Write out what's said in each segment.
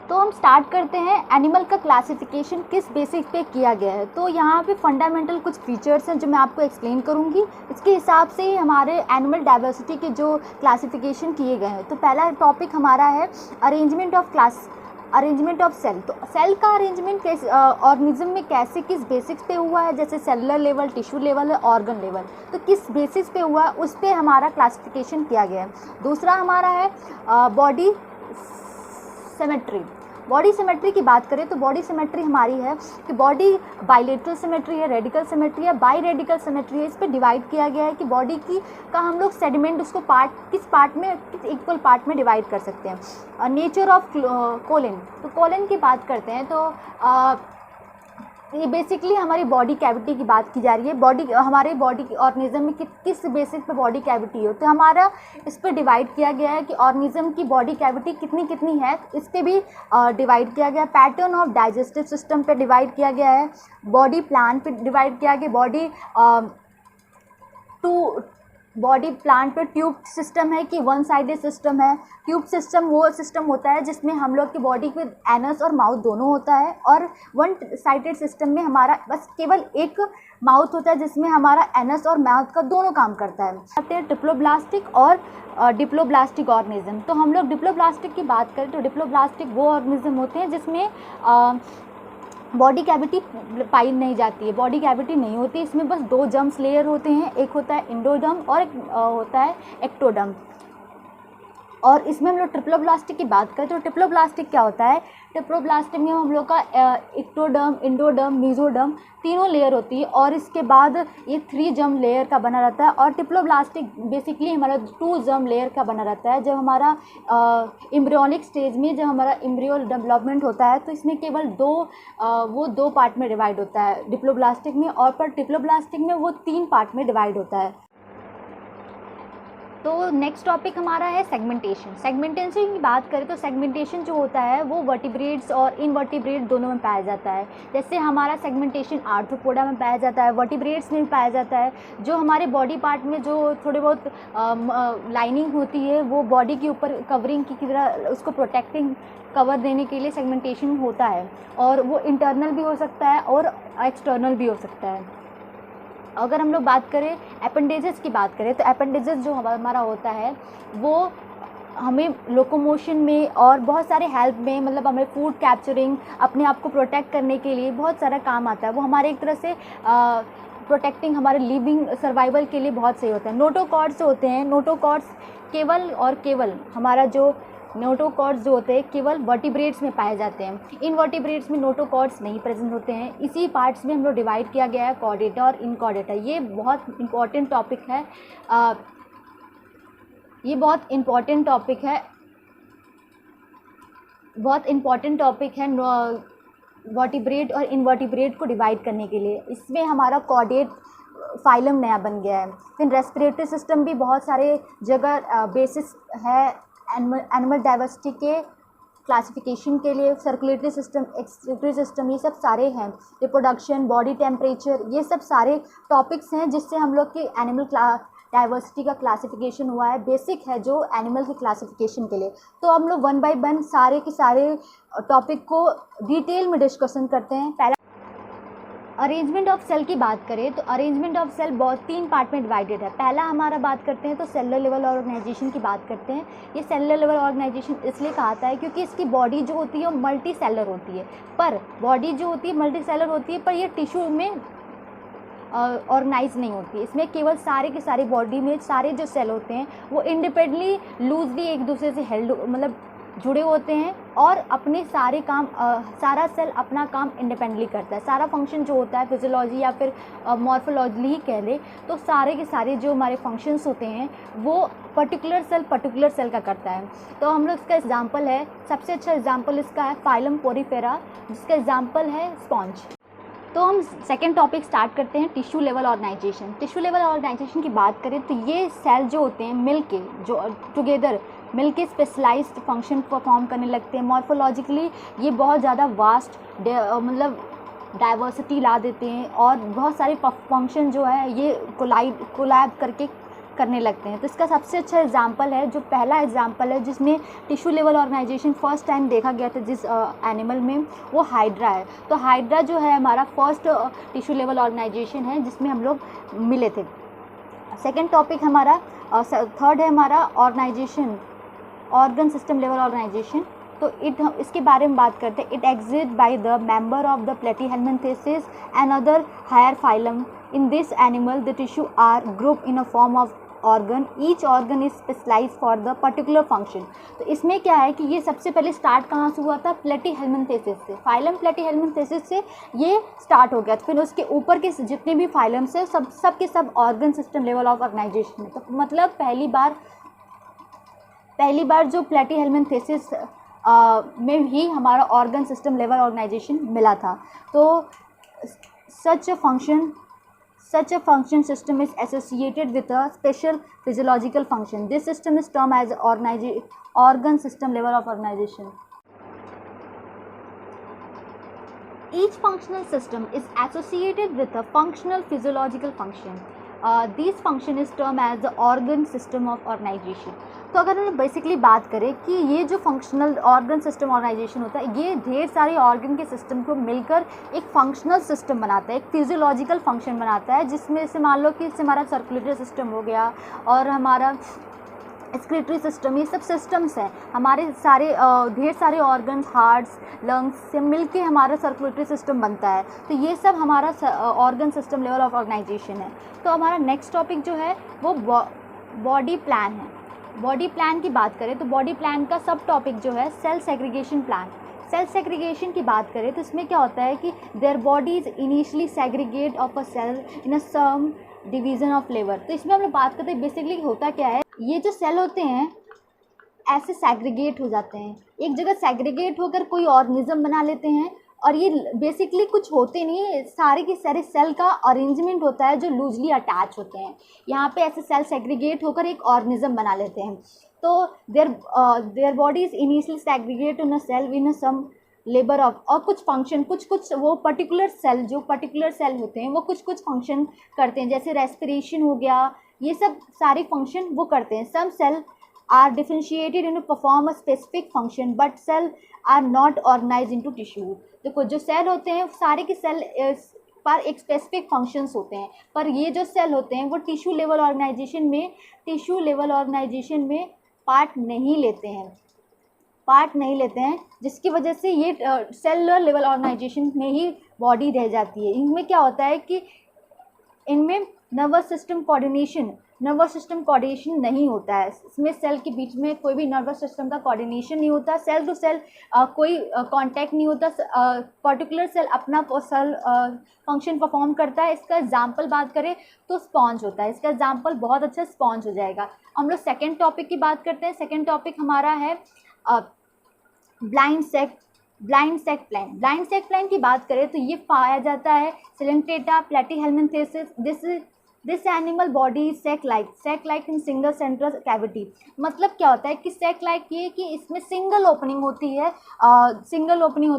तो हम स्टार्ट करते हैं एनिमल का क्लासिफिकेशन किस बेसिस पे किया गया है। तो यहाँ पे फंडामेंटल कुछ फीचर्स हैं जो मैं आपको एक्सप्लेन करूँगी, इसके हिसाब से ही हमारे एनिमल डाइवर्सिटी के जो क्लासिफिकेशन किए गए हैं। तो पहला टॉपिक हमारा है अरेंजमेंट ऑफ सेल। तो सेल का अरेंजमेंट कैसे ऑर्गेनिज्म में कैसे किस बेसिस पे हुआ है, जैसे cellular level, tissue level, organ level, तो किस बेसिस पे हुआ है उस पर हमारा क्लासिफिकेशन किया गया है। दूसरा हमारा है बॉडी सिमेट्री। बॉडी सिमेट्री की बात करें तो बॉडी सिमेट्री हमारी है कि बॉडी बाइलेटरल सिमेट्री है, रेडिकल सिमेट्री है, बाई रेडिकल सिमेट्री है। इस पर डिवाइड किया गया है कि बॉडी की का हम लोग सेडिमेंट उसको किस इक्वल पार्ट में डिवाइड कर सकते हैं। Nature of colon. तो कोलन की बात करते हैं तो ये बेसिकली हमारी बॉडी कैविटी की बात की जा रही है। हमारे बॉडी ऑर्गेनिज्म में किस बेसिस पे बॉडी कैविटी हो, तो हमारा इस पर डिवाइड किया गया है कि ऑर्गेनिज्म की बॉडी कैविटी कितनी है, इस पर भी डिवाइड किया गया है। पैटर्न ऑफ डाइजेस्टिव सिस्टम पे डिवाइड किया गया है, बॉडी प्लान पे डिवाइड किया गया, बॉडी प्लांट पे ट्यूब सिस्टम है कि वन साइडेड सिस्टम है। ट्यूब सिस्टम वो सिस्टम होता है जिसमें हम लोग की बॉडी के एनस और माउथ दोनों होता है, और वन साइडेड सिस्टम में हमारा बस केवल एक माउथ होता है जिसमें हमारा एनस और माउथ का दोनों काम करता है। आते हैं डिप्लोब्लास्टिक और डिप्लोब्लास्टिक ऑर्गेनिज्म। तो हम लोग डिप्लोब्लास्टिक की बात करें तो डिप्लोब्लास्टिक वो ऑर्गेनिज्म होते हैं जिसमें बॉडी कैविटी पाई नहीं जाती है, बॉडी कैविटी नहीं होती। इसमें बस दो जर्म्स लेयर होते हैं, एक होता है इंडोडर्म और एक होता है एक्टोडर्म। और इसमें हम लोग ट्रिप्लोब्लास्टिक की बात करें तो ट्रिप्लोब्लास्टिक क्या होता है, ट्रिप्लोब्लास्टिक में हम लोग का एक्टोडर्म, इंडोडर्म, मेसोडर्म तीनों लेयर होती है, और इसके बाद ये 3 जर्म लेयर का बना रहता है। और ट्रिप्लोब्लास्टिक बेसिकली हमारा 2 जर्म लेयर का बना रहता है। जब हमारा एम्ब्रियोनिक स्टेज में जब हमारा एम्ब्रियो डेवलपमेंट होता है तो इसमें केवल वो 2 पार्ट में डिवाइड होता है डिप्लोब्लास्टिक में, और पर ट्रिप्लोब्लास्टिक में वो 3 पार्ट में डिवाइड होता है। तो नेक्स्ट टॉपिक हमारा है सेगमेंटेशन। सेगमेंटेशन की बात करें तो सेगमेंटेशन जो होता है वो वर्टिब्रेट्स और इनवर्टिब्रेट दोनों में पाया जाता है। जैसे हमारा सेगमेंटेशन आर्थ्रोपोडा में पाया जाता है, वर्टिब्रेट्स में भी पाया जाता है। जो हमारे बॉडी पार्ट में जो थोड़े बहुत लाइनिंग होती है वो बॉडी के ऊपर कवरिंग की तरह उसको प्रोटेक्टिंग कवर देने के लिए सेगमेंटेशन होता है, और वो इंटरनल भी हो सकता है और एक्सटर्नल भी हो सकता है। अगर हम लोग बात करें अपेंडेजेस की बात करें तो अपेंडेजेस जो हमारा होता है वो हमें लोकोमोशन में और बहुत सारे हेल्प में, मतलब हमें फूड कैप्चरिंग, अपने आप को प्रोटेक्ट करने के लिए बहुत सारा काम आता है। वो हमारे एक तरह से प्रोटेक्टिंग, हमारे लिविंग सर्वाइवल के लिए बहुत सही होता है। नोटोकॉर्ड्स होते हैं, नोटोकॉर्ड्स केवल हमारा जो नोटोकॉर्ड्स जो होते हैं केवल वर्टिब्रेट्स में पाए जाते हैं। इन वर्टिब्रेट्स में नोटोकॉर्ड्स नहीं प्रेजेंट होते हैं। इसी पार्ट्स में हम लोग डिवाइड किया गया है कॉर्डेटा और इनकॉर्डेटा। ये बहुत इम्पॉर्टेंट टॉपिक है, वर्टिब्रेट और इनवर्टिब्रेट को डिवाइड करने के लिए। इसमें हमारा कॉर्डेट फाइलम नया बन गया है। फिर रेस्पिरेटरी सिस्टम भी बहुत सारे जगह बेसिस है एनिमल डाइवर्सिटी के क्लासिफिकेशन के लिए। सर्कुलेटरी सिस्टम, एक्सक्रीटरी सिस्टम, ये सब सारे हैं। रिप्रोडक्शन, बॉडी टेम्परेचर, ये सब सारे टॉपिक्स हैं जिससे हम लोग की एनिमल डाइवर्सिटी का क्लासिफिकेशन हुआ है। बेसिक है जो एनिमल के क्लासिफिकेशन के लिए। तो हम लोग 1 बाय 1 सारे के सारे टॉपिक को डिटेल में डिस्कशन करते हैं। पहला अरेंजमेंट ऑफ सेल की बात करें तो अरेंजमेंट ऑफ सेल 3 पार्ट में डिवाइडेड है। पहला हमारा बात करते हैं तो सेलुलर लेवल ऑर्गेनाइजेशन की बात करते हैं। ये सेलुलर लेवल ऑर्गेनाइजेशन इसलिए कहा जाता है क्योंकि इसकी बॉडी जो होती है वो मल्टी सेलर होती है, पर बॉडी जो होती है मल्टी सेलर होती है, पर ये टिश्यू में ऑर्गेनाइज नहीं होती। इसमें केवल सारे के सारे बॉडी में सारे जो सेल होते हैं वो इंडिपेंडेंटली लूजली एक दूसरे से मतलब जुड़े होते हैं, और अपने सारे काम सारा सेल अपना काम इंडिपेंडेंटली करता है। सारा फंक्शन जो होता है फिजियोलॉजी या फिर मॉर्फोलॉजी ही कह ले, तो सारे के सारे जो हमारे फंक्शंस होते हैं वो पर्टिकुलर सेल का करता है। तो हम लोग इसका एग्जांपल है, सबसे अच्छा एग्जांपल इसका है फाइलम पोरीफेरा, जिसका एग्जांपल है स्पॉन्ज। तो हम सेकेंड टॉपिक स्टार्ट करते हैं tissue level organisation. Tissue level organisation की बात करें तो ये सेल जो होते हैं मिलके जो टुगेदर मिलके स्पेशलाइज्ड फंक्शन परफॉर्म करने लगते हैं। मॉर्फोलॉजिकली ये बहुत ज़्यादा वास्ट मतलब डाइवर्सिटी ला देते हैं, और बहुत सारे फंक्शन जो है ये कोलैब करके करने लगते हैं। तो इसका सबसे अच्छा एग्जांपल है, जो पहला एग्जांपल है जिसमें tissue level organisation first time देखा गया था जिस एनिमल में, वो हाइड्रा है। तो हाइड्रा जो है हमारा फर्स्ट टिश्यू लेवल ऑर्गेनाइजेशन है जिसमें हम लोग मिले थे। सेकेंड टॉपिक हमारा थर्ड है हमारा organization, organ system level organization. तो इसके बारे में बात करते हैं। It exist by the member of the platyhelminthes and other higher phylum. In this animal the tissue are group in a form of organ, each organ is specialize for the particular function. तो इसमें क्या है कि ये सबसे पहले start कहाँ से हुआ था, प्लेटीहेल्मिन्थेसिस से, फाइलम प्लेटीहेल्मिन्थेसिस से ये स्टार्ट हो गया। तो फिर उसके ऊपर के जितने भी फाइलम्स है सब के सब organ system level of organisation है। तो मतलब पहली बार जो प्लेटीहेल्मिन्थेसिस में ही हमारा ऑर्गन सिस्टम लेवल ऑर्गेनाइजेशन मिला था। तो सच a function system is associated with a special physiological function. This system is termed as organ system level of organization. Each functional system is associated with a functional physiological function. This function is termed as the organ system of organization. तो अगर हम basically बात करें कि ये जो functional organ system organisation होता है, ये ढेर सारे ऑर्गन के सिस्टम को मिलकर एक फंक्शनल सिस्टम बनाता है, एक फिजियोलॉजिकल फंक्शन बनाता है, जिसमें से मान लो कि इससे हमारा सर्कुलेटरी सिस्टम हो गया और हमारा एक्सक्रीटरी सिस्टम, ये सब सिस्टम्स हैं हमारे सारे ढेर सारे ऑर्गन्स, हार्ट्स, लंग्स से मिलके हमारा सर्कुलेटरी सिस्टम बनता है। तो ये सब हमारा organ system level of organisation है। तो हमारा नेक्स्ट टॉपिक जो है वो बॉडी प्लान है। बॉडी प्लान की बात करें तो बॉडी प्लान का सब टॉपिक जो है cell segregation plan. Cell segregation की बात करें तो इसमें क्या होता है कि their body is initially segregate of a cell in a some division of level. तो इसमें हम लोग बात करते हैं बेसिकली होता क्या है, ये जो सेल होते हैं ऐसे सेग्रीगेट हो जाते हैं, एक जगह सेग्रीगेट होकर कोई ऑर्गेनिज्म बना लेते हैं। और ये बेसिकली कुछ होते नहीं है, सारे के सारे सेल का अरेंजमेंट होता है जो लूजली अटैच होते हैं। यहाँ पे ऐसे सेल सेग्रीगेट होकर एक ऑर्गेनिज्म बना लेते हैं। तो their body is initially segregate in a cell in a some labour of, और कुछ फंक्शन कुछ वो पर्टिकुलर सेल होते हैं वो कुछ फंक्शन करते हैं, जैसे रेस्पिरेशन हो गया, ये सब सारे फंक्शन वो करते हैं। Some cell are differentiated into perform a specific function but cell are not organized into tissue। देखो जो सेल होते हैं सारे के सेल पर एक स्पेसिफिक फंक्शंस होते हैं, पर ये जो सेल होते हैं वो टिश्यू लेवल ऑर्गेनाइजेशन में पार्ट नहीं लेते हैं, जिसकी वजह से ये सेलुलर लेवल ऑर्गेनाइजेशन में ही बॉडी रह जाती है। इनमें क्या होता है कि इनमें नर्वस सिस्टम कोऑर्डिनेशन नहीं होता है। इसमें सेल के बीच में कोई भी नर्वस सिस्टम का कोऑर्डिनेशन नहीं होता, सेल टू सेल कोई कांटेक्ट नहीं होता, पर्टिकुलर सेल अपना सेल फंक्शन परफॉर्म करता है। इसका एग्जांपल बात करें तो स्पॉन्ज होता है, इसका एग्जांपल बहुत अच्छा स्पॉन्ज हो जाएगा। हम लोग सेकेंड टॉपिक की बात करते हैं। सेकेंड टॉपिक हमारा है ब्लाइंड सेक प्लान की बात करें तो ये पाया जाता है coelenterata platyhelminthes. This animal body sac like in single central cavity. मतलब क्या होता है कि सेक लाइक ये कि इसमें सिंगल ओपनिंग होती है,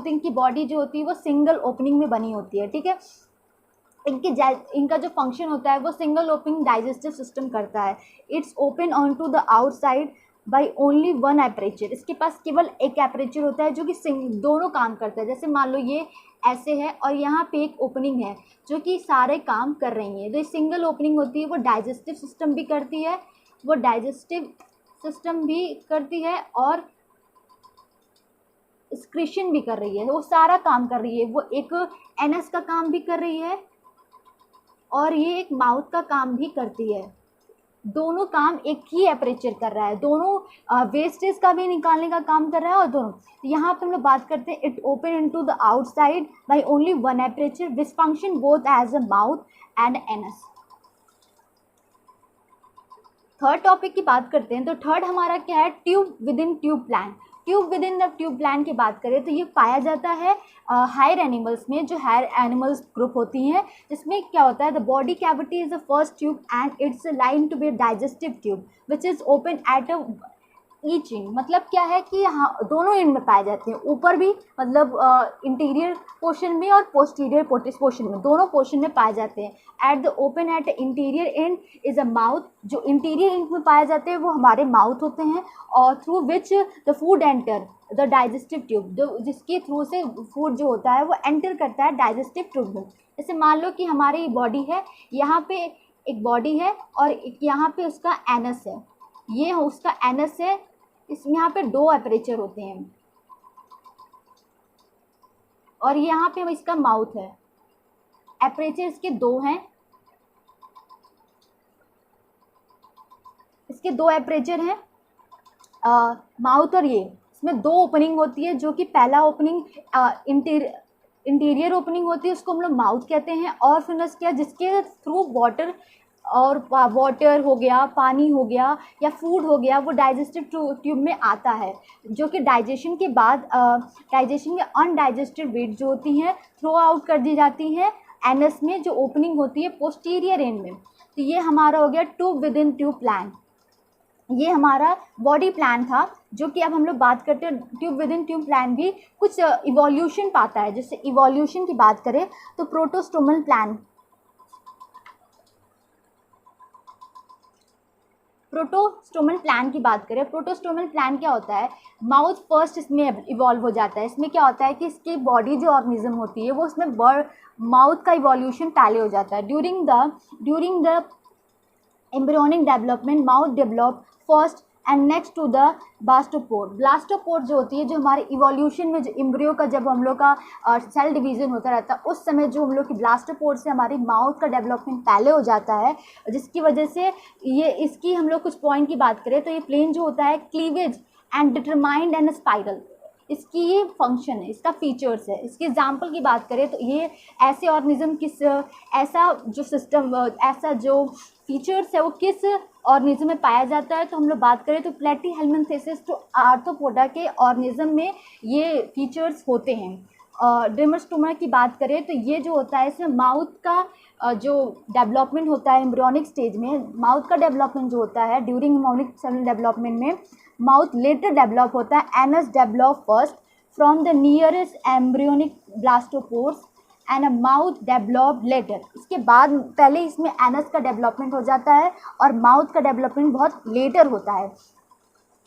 इनकी बॉडी जो होती है वो सिंगल ओपनिंग में बनी होती है, ठीक है। इनका जो फंक्शन होता है वो सिंगल ओपनिंग डाइजेस्टिव सिस्टम करता है। It's open on to the outside by only one aperture. इसके पास केवल एक एपरेचर होता है जो कि दोनों काम करता है। जैसे मान लो ये ऐसे है और यहाँ पे एक ओपनिंग है जो कि सारे काम कर रही है। जो सिंगल ओपनिंग होती है वो डाइजेस्टिव सिस्टम भी करती है और एक्सक्रीशन भी कर रही है, वो सारा काम कर रही है। वो एक एनस का काम भी कर रही है और ये एक माउथ का काम भी करती है। दोनों काम एक ही एपरेचर कर रहा है, दोनों वेस्टेज का भी निकालने का काम कर रहा है और दोनों। यहाँ पे हम लोग बात करते हैं it open into the outside by only one aperture which function both as a mouth and anus. Third topic की बात करते हैं तो थर्ड हमारा क्या है, tube within tube plan. Tube within the tube plan की बात करें तो ये पाया जाता है हायर एनिमल्स में, जो हायर एनिमल्स ग्रुप होती हैं, जिसमें क्या होता है the body cavity is the first tube and it's line to be digestive tube which is open at each end मतलब क्या है कि यहाँ दोनों एंड में पाए जाते हैं, ऊपर भी मतलब इंटीरियर पोर्शन में और पोस्टीरियर पोर्शन में, दोनों पोर्शन में पाए जाते हैं। At the open at interior and is a mouth, जो इंटीरियर एंड में पाए जाते हैं वो हमारे माउथ होते हैं, और through which the food enter the digestive tube, जो जिसके थ्रू से फूड जो होता है वो एंटर करता है डाइजेस्टिव ट्यूब में। जैसे मान लो कि हमारी बॉडी है, यहाँ पे एक बॉडी है और एक यहाँ पे उसका एनस है, ये उसका एनस है, इसमें यहाँ पे 2 एपरेचर होते हैं, और यहाँ पे इसका माउथ है, एपरेचर इसके 2 हैं, इसके 2 एपरेचर हैं माउथ, और ये इसमें 2 ओपनिंग होती है, जो कि पहला ओपनिंग इंटीरियर ओपनिंग होती है, उसको हम लोग माउथ कहते हैं, और फिर क्या जिसके थ्रू वाटर हो गया, पानी हो गया या फूड हो गया, वो डाइजेस्टिव ट्यूब में आता है, जो कि डाइजेशन के बाद डाइजेशन के अनडाइजेस्टेड वेट जो होती हैं थ्रो आउट कर दी जाती हैं एनस में, जो ओपनिंग होती है पोस्टीरियर एंड में। तो ये हमारा हो गया tube within tube plan, ये हमारा बॉडी प्लान था। जो कि अब हम लोग बात करते हैं tube within tube plan भी कुछ इवोल्यूशन पाता है। जैसे इवोल्यूशन की बात करें तो प्रोटोस्टोमल प्लान, प्रोटोस्टोमल प्लान की बात करें, प्रोटोस्टोमल प्लान क्या होता है, माउथ फर्स्ट इसमें इवॉल्व हो जाता है। इसमें क्या होता है कि इसकी बॉडी जो ऑर्गेनिज्म होती है वो उसमें माउथ का इवोल्यूशन पहले हो जाता है। During the embryonic development mouth develop first and next to the blastopore. Blastopore जो होती है, जो हमारे इवोल्यूशन में जो एम्ब्रियो का जब हम लोग का सेल डिवीजन होता रहता है, उस समय जो हम लोग की ब्लास्टोपोर से हमारी माउथ का डेवलपमेंट पहले हो जाता है, जिसकी वजह से ये इसकी हम लोग कुछ पॉइंट की बात करें तो ये प्लेन जो होता है cleavage and determined and spiral, इसकी ये फंक्शन है, इसका फीचर्स है। इसके एग्जाम्पल की बात करें तो ये ऐसे ऑर्गेनिज्म ऐसा जो सिस्टम, ऐसा जो फीचर्स है वो किस ऑर्गेनिज्म में पाया जाता है। तो हम लोग बात करें तो प्लेटीहेल्मिन्थेसिस टू आर्थ्रोपोडा के ऑर्गेनिज्म में ये फीचर्स होते हैं। ड्रेमोस्टोमा की बात करें तो ये जो होता है इसमें माउथ का जो डेवलपमेंट होता है एम्ब्रियोनिक स्टेज में, माउथ का डेवलपमेंट जो होता है ड्यूरिंग एम्ब्रियोनिक सेल डेवलपमेंट में, माउथ लेटर डेवलप होता है, anus develop first from the nearest embryonic blastopores and a mouth develop later. इसके बाद पहले इसमें एनस का डेवलपमेंट हो जाता है और माउथ का डेवलपमेंट बहुत लेटर होता है।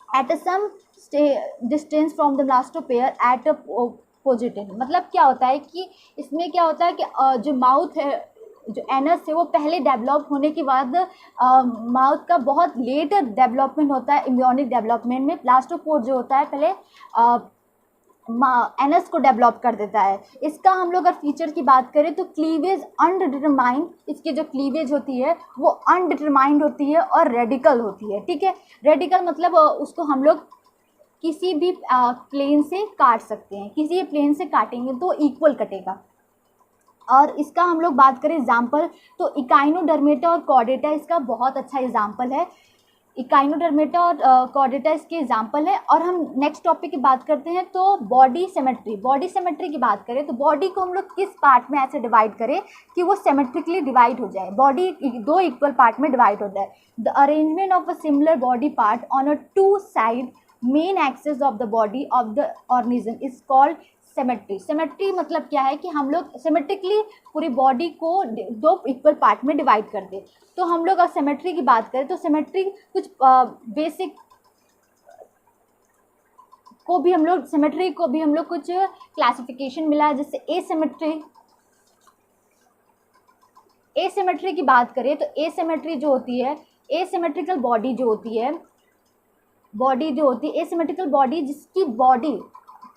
At some distance from the blastopore at a positive, मतलब क्या होता है कि इसमें क्या होता है कि जो माउथ है, जो एनस है, वो पहले डेवलप होने के बाद माउथ का बहुत लेटर डेवलपमेंट होता है एम्ब्रियोनिक डेवलपमेंट में। ब्लास्टोपोर जो होता है पहले एनस को डेवलप कर देता है। इसका हम लोग अगर फीचर की बात करें तो क्लीवेज अनडिटरमाइंड, इसकी जो क्लीवेज होती है वो अनडिटरमाइंड होती है और रेडिकल होती है। ठीक है, रेडिकल मतलब उसको हम लोग किसी भी प्लेन से काट सकते हैं, किसी भी प्लेन से काटेंगे तो इक्वल कटेगा। और इसका हम लोग बात करें एग्जाम्पल तो इकाइनोडर्मेटा और कॉर्डेटा इसका बहुत अच्छा एग्जाम्पल है। इकाइनोडर्मेटा और कॉर्डेटा इसके एग्जाम्पल है। और हम नेक्स्ट टॉपिक की बात करते हैं तो बॉडी सिमेट्री। बॉडी सिमेट्री की बात करें तो बॉडी को हम लोग किस पार्ट में ऐसे डिवाइड करें कि वो सिमेट्रिकली डिवाइड हो जाए, बॉडी 2 इक्वल पार्ट में डिवाइड हो जाए। The arrangement of a similar body part on a 2 side main axis of the body of the organism is called symmetry. Symmetry मतलब क्या है कि हम लोग सिमेट्रिकली पूरी बॉडी को 2 इक्वल पार्ट में डिवाइड कर दे। तो हम लोग अगर सिमेट्री की बात करें तो सिमेट्री कुछ बेसिक को भी हम लोग सिमेट्री को भी हम लोग कुछ क्लासिफिकेशन मिला है। जैसे एसिमेट्री की बात करें तो एसिमेट्री जो होती है, एसिमेट्रिकल बॉडी जो होती है, एसिमेट्रिकल बॉडी जिसकी बॉडी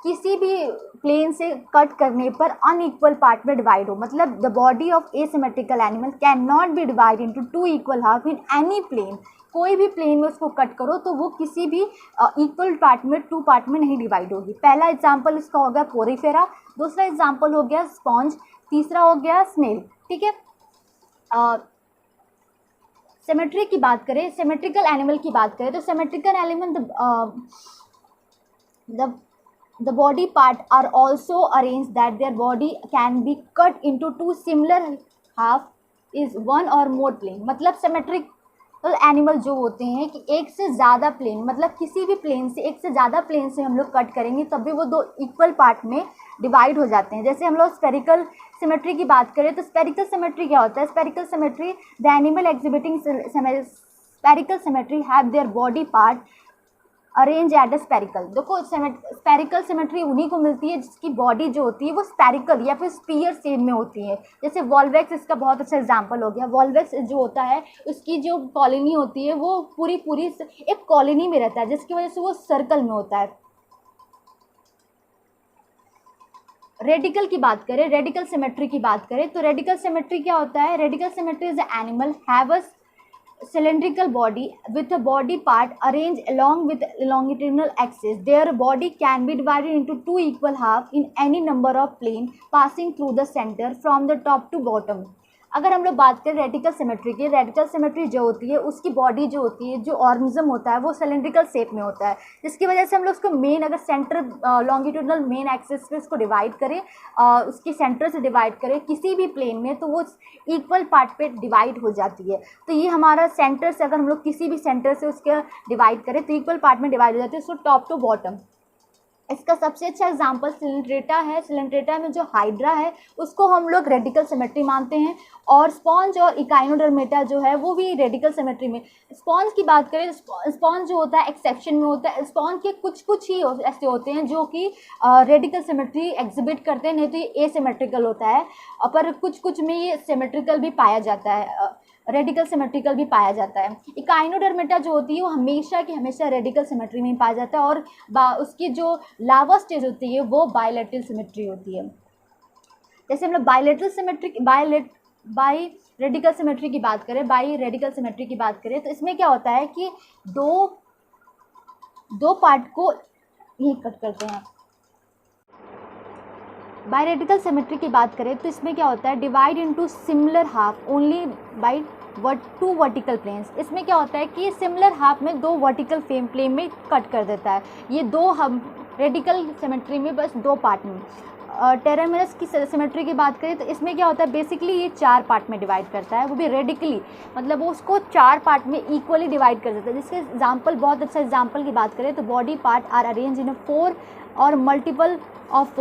किसी भी प्लेन से कट करने पर अनइक्वल पार्ट में डिवाइड हो। मतलब the body of asymmetrical animal can not be divide into 2 equal half in any plane. कोई भी प्लेन में उसको कट करो तो वो किसी भी इक्वल पार्ट में 2 पार्ट में नहीं डिवाइड होगी। पहला एग्जाम्पल इसका हो गया पोरीफेरा, दूसरा एग्जाम्पल हो गया स्पॉन्ज, तीसरा हो गया स्नेल। ठीक है, सिमेट्री की बात करें, सिमेट्रिकल एनिमल की बात करें तो symmetrical animal the body part are also arranged that their body can be cut into 2 similar half is one or more plane। मतलब सिमेट्रिक एनिमल जो होते हैं कि एक से ज़्यादा प्लेन, मतलब किसी भी प्लेन से, एक से ज़्यादा प्लेन से हम लोग कट करेंगे तब भी वो 2 इक्वल पार्ट में डिवाइड हो जाते हैं। जैसे हम लोग स्पेरिकल सिमेट्री की बात करें तो स्पेरिकल सिमेट्री क्या होता है? Spherical symmetry, the animal exhibiting spherical symmetry have their body part arrange at a spherical. देखो स्पेरिकल सिमेट्री उन्हीं को मिलती है जिसकी बॉडी जो होती है वो स्पेरिकल या फिर स्पीयर शेप में होती है। जैसे वॉल्वेक्स इसका बहुत अच्छा एग्जांपल हो गया। वॉल्वेक्स जो होता है उसकी जो कॉलोनी होती है वो पूरी एक कॉलोनी में रहता है, जिसकी वजह से वो सर्कल में होता है। रेडिकल की बात करें, रेडिकल सिमेट्री की बात करें तो रेडिकल सिमेट्री क्या होता है? Radical symmetry is a animal have a cylindrical body with a body part arranged along with longitudinal axis. Their body can be divided into 2 equal halves in any number of plane passing through the center from the top to bottom. अगर हम लोग बात करें radical symmetry की, radical symmetry जो होती है उसकी बॉडी जो होती है, जो ऑर्गेनिज्म होता है वो सिलेंड्रिकल शेप में होता है, जिसकी वजह से हम लोग उसको मेन, अगर सेंटर लॉन्गिट्यूडनल मेन एक्सिस पे उसको डिवाइड करें, उसकी सेंटर से डिवाइड करें किसी भी प्लेन में तो वो इक्वल पार्ट पे डिवाइड हो जाती है। तो ये हमारा सेंटर से, अगर हम लोग किसी भी सेंटर से उसके डिवाइड करें तो इक्वल पार्ट में डिवाइड हो जाती है, उसको टॉप टू बॉटम। इसका सबसे अच्छा एग्जांपल सिलेंट्रेटा है। सिलेंट्रेटा में जो हाइड्रा है उसको हम लोग रेडिकल सिमेट्री मानते हैं, और स्पॉन्ज और इकाइनोडर्मेटा जो है वो भी रेडिकल सिमेट्री में। स्पॉन्ज की बात करें, स्पॉन्ज जो होता है एक्सेप्शन में होता है। स्पॉन्ज के कुछ ही ऐसे होते हैं जो कि रेडिकल सिमेट्री एग्जिबिट करते हैं, नहीं तो ये एसिमेट्रिकल होता है, पर कुछ में ये सिमेट्रिकल भी पाया जाता है, रेडिकल सिमेट्रिकल भी पाया जाता है। इकाइनोडर्मेटा जो होती है वो हमेशा की हमेशा रेडिकल सिमेट्री में पाया जाता है, और उसकी जो लावा स्टेज होती है वो बायलैटरल सिमेट्री होती है। जैसे हम लोग bilateral symmetry by radical symmetry की बात करें, बाई रेडिकल सिमेट्री की बात करें तो इसमें क्या होता है कि दो पार्ट को ये कट करते हैं। बायरेडिकल सिमेट्री की बात करें तो इसमें क्या होता है? Divide into similar half only by 2 vertical planes. इसमें क्या होता है कि सिमिलर हाफ में 2 वर्टिकल प्लेन में कट कर देता है। ये 2 हम रेडिकल सिमेट्री में बस 2 पार्ट में। टेरामेरस की सिमेट्री की बात करें तो इसमें क्या होता है? बेसिकली ये 4 पार्ट में डिवाइड करता है, वो भी रेडिकली, मतलब वो उसको 4 पार्ट में इक्वली डिवाइड कर देता है। जिसके एग्जाम्पल, बहुत अच्छा एग्जाम्पल की बात करें तो body part are arrange in 4 और मल्टीपल ऑफ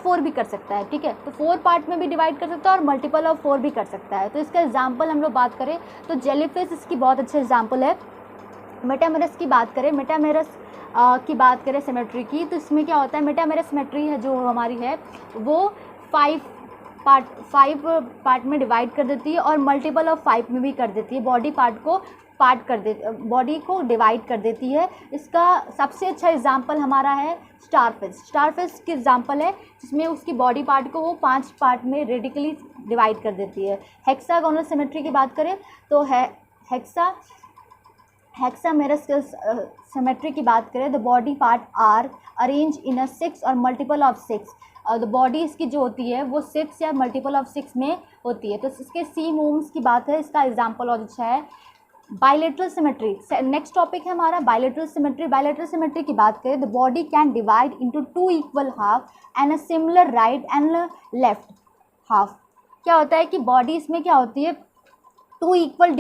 4 भी कर सकता है, ठीक है। तो 4 पार्ट में भी डिवाइड कर सकता है और मल्टीपल ऑफ 4 भी कर सकता है। तो इसका एग्जाम्पल हम लोग बात करें तो जेलीफिश इसकी बहुत अच्छा एग्जाम्पल है। मेटामेरस की बात करें, मेटामेरस की बात करें सिमेट्री की, तो इसमें क्या होता है? मेटामेरस सिमेट्री है जो हमारी है वो 5 पार्ट में डिवाइड कर देती है और मल्टीपल ऑफ 5 में भी कर देती है। बॉडी को डिवाइड कर देती है। इसका सबसे अच्छा एग्जाम्पल हमारा है स्टारफिश। स्टारफिश की एग्जाम्पल है जिसमें उसकी बॉडी पार्ट को वो 5 पार्ट में रेडिकली डिवाइड कर देती है। हेक्सागोनल सिमेट्री की बात करें तो हेक्सामेरस सिमेट्री की बात करें, the body part are arrange in 6 और मल्टीपल ऑफ 6। द बॉडी इसकी जो होती है वो 6 या मल्टीपल ऑफ 6 में होती है। तो इसके सी मूव्स की बात है, इसका एग्जाम्पल और अच्छा है। बायलेटरल सिमेट्री, नेक्स्ट टॉपिक है हमारा बायलेटरल सिमेट्री। बायलेटरल सिमेट्री की बात करें, the body can divide into 2 equal half and a similar right and left half. क्या होता है कि बॉडी इसमें क्या होती है? 2 इक्वल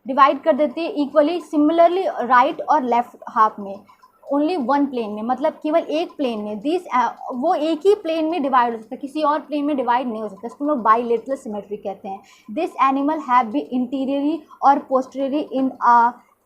डिवाइड कर देती है इक्वली, सिमिलरली राइट और लेफ्ट हाफ में, ओनली 1 प्लेन में, मतलब केवल एक प्लेन में। वो एक ही प्लेन में डिवाइड हो सकता है, किसी और प्लेन में डिवाइड नहीं हो सकता। इसको लोग बायलेटरल सिमेट्री कहते हैं। This animal have be interiorly और posteriorly in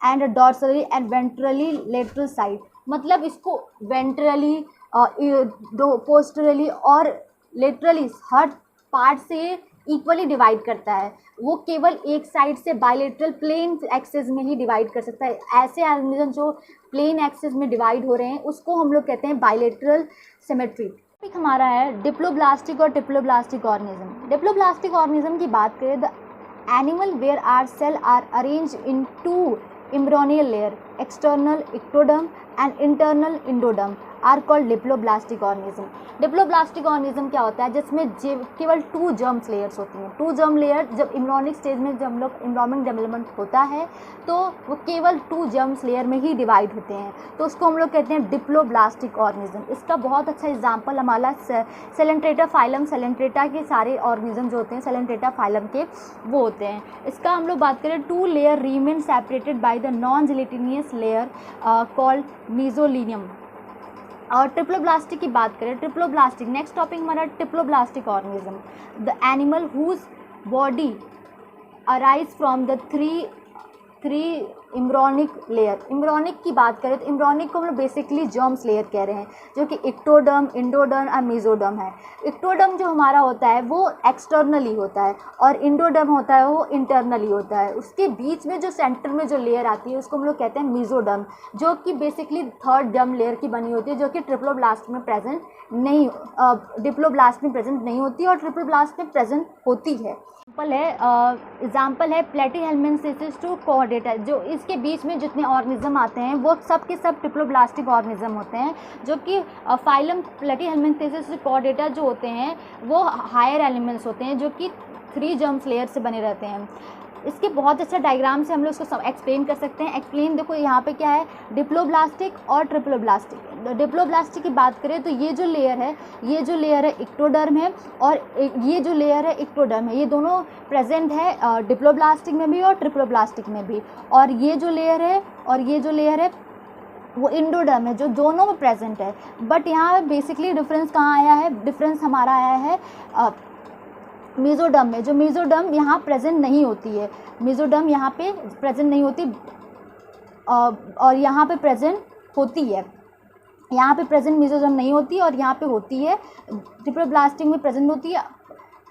and dorsally and ventrally lateral side, मतलब इसको वेंट्रली, पोस्टीरियरली और लेटरली हर पार्ट से इक्वली डिवाइड करता है। वो केवल एक साइड से बायलेटरल प्लेन एक्सिस में ही डिवाइड कर सकता है। ऐसे ऑर्गेनिज्म जो प्लेन एक्सिस में डिवाइड हो रहे हैं उसको हम लोग कहते हैं बायलेटरल सिमेट्री। टॉपिक हमारा है डिप्लोब्लास्टिक और ट्रिप्लोब्लास्टिक ऑर्गेनिज्म। डिप्लोब्लास्टिक ऑर्गेनिज्म की बात करें, the animal where are cell are arrange in 2 embryonial layer external ectoderm and internal endoderm are called diploblastic organism. Diploblastic organism क्या होता है, जिसमें केवल 2 जर्म्स लेयर्स होती हैं. 2 जर्म लेयर जब इम्ब्रियोनिक स्टेज में जब हम लोग इम्ब्रियोनिक डेवलपमेंट होता है तो वो केवल 2 जर्म्स लेयर में ही डिवाइड होते हैं, तो उसको हम लोग कहते हैं डिप्लोब्लास्टिक ऑर्गेनिज्म. इसका बहुत अच्छा एग्जांपल हमारा सेलेंट्रेटा फाइलम, सेलेंट्रेटा के सारे ऑर्गेनिज्म जो होते हैं सेलेंट्रेटा फाइलम के वो होते हैं. इसका हम लोग बात करें 2 layer remain separated by the non gelatinous layer called mesolinium. और ट्रिप्लोब्लास्टिक की बात करें, ट्रिप्लोब्लास्टिक नेक्स्ट टॉपिक हमारा triploblastic organism. The animal whose body arise from the three embryonic layer. Embryonic की बात करें तो इम्ब्रियोनिक को हम लोग बेसिकली जर्म्स लेयर कह रहे हैं, जो कि इक्टोडर्म, इंडोडर्म और मेसोडर्म है. इक्टोडर्म जो हमारा होता है वो एक्सटर्नली होता है और इंडोडर्म होता है वो इंटरनली होता है. उसके बीच में जो सेंटर में जो लेयर आती है उसको हम लोग कहते हैं मेसोडर्म, जो कि बेसिकली 3rd डर्म लेयर की बनी होती है, जो कि ट्रिप्लोब्लास्ट में प्रेजेंट नहीं, डिप्लोब्लास्ट में प्रेजेंट नहीं होती और ट्रिप्लोब्लास्ट में प्रेजेंट होती है. एग्जाम्पल है प्लेटीहेल्मिन्थेसिस टू कोऑर्डेटा. जो इसके बीच में जितने ऑर्गेनिज्म आते हैं वो सब के सब ट्रिप्लोब्लास्टिक ऑर्गेनिज्म होते हैं, जो कि फाइलम प्लेटीहेल्मिन्थेसिस टू कोऑर्डेटा जो होते हैं वो हायर एलिमेंट्स होते हैं, जो कि 3 जर्म्स लेयर से बने रहते हैं. इसके बहुत अच्छा डायग्राम से हम लोग इसको एक्सप्लेन कर सकते हैं. एक्सप्लेन देखो यहाँ पे क्या है, डिप्लोब्लास्टिक और ट्रिप्लोब्लास्टिक. डिप्लोब्लास्टिक की बात करें तो ये जो लेयर है इक्टोडर्म है और ये जो लेयर है इक्टोडर्म है. ये दोनों प्रेजेंट है डिप्लोब्लास्टिक में भी और ट्रिप्लोब्लास्टिक में भी. और ये जो लेयर है वो इंडोडर्म है, जो दोनों में प्रेजेंट है. बट यहाँ बेसिकली डिफरेंस कहाँ आया है, डिफरेंस हमारा आया है मेसोडर्म में. जो मेसोडर्म यहाँ प्रेजेंट नहीं होती है, मेसोडर्म यहाँ पे प्रेजेंट नहीं होती और यहाँ पे प्रेजेंट होती है. यहाँ पे प्रेजेंट मेसोडर्म नहीं होती और यहाँ पे होती है. डिप्लोब्लास्टिक में प्रेजेंट होती है,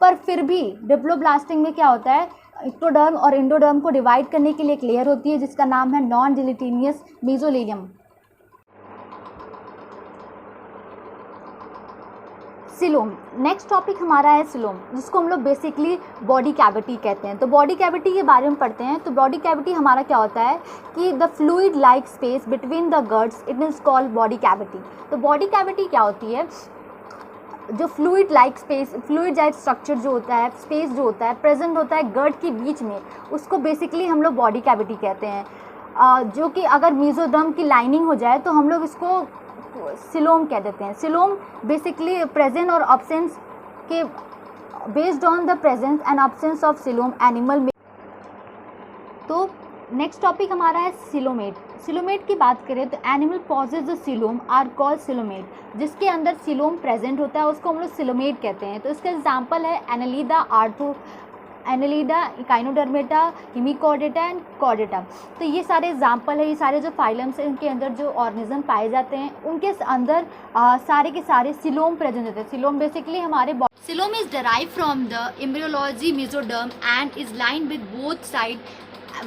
पर फिर भी डिप्लोब्लास्टिक में क्या होता है, इक्टोडर्म और इंडोडर्म को डिवाइड करने के लिए एक लेयर होती है जिसका नाम है non gelatinous mesolinium. Coelom. Next topic हमारा है सिलोम, जिसको हम लोग बेसिकली बॉडी कैविटी कहते हैं. तो बॉडी कैविटी के बारे में पढ़ते हैं. तो बॉडी कैविटी हमारा क्या होता है कि the fluid like space between the guts, it is called body cavity. तो बॉडी कैविटी क्या होती है, जो फ्लूइड लाइक स्ट्रक्चर जो होता है, स्पेस जो होता है प्रेजेंट होता है गट के बीच में, उसको बेसिकली हम लोग बॉडी कैविटी कहते हैं. जो कि अगर मेसोडर्म की लाइनिंग हो जाए तो हम लोग इसको सिलोम कह देते हैं. सिलोम बेसिकली प्रेजेंस और अब्सेंस के based on the presence and absence of coelom animal में. तो नेक्स्ट टॉपिक हमारा है सिलोमेट. सिलोमेट की बात करें तो animal possess the coelom are called coelomate. जिसके अंदर सिलोम प्रेजेंट होता है उसको हम लोग सिलोमेट कहते हैं. तो इसका एग्जाम्पल है एनालिडा, इकाइनोडर्मेटा, हिमिकॉर्डेटा एंड कॉर्डेटा. तो ये सारे एग्जाम्पल है, ये सारे जो फाइलम्स हैं उनके अंदर जो ऑर्गेनिज्म पाए जाते हैं उनके अंदर सारे के सारे सिलोम प्रेजेंट होते हैं. सिलोम बेसिकली हमारे coelom is derive from the embryology mesoderm and is lined with both side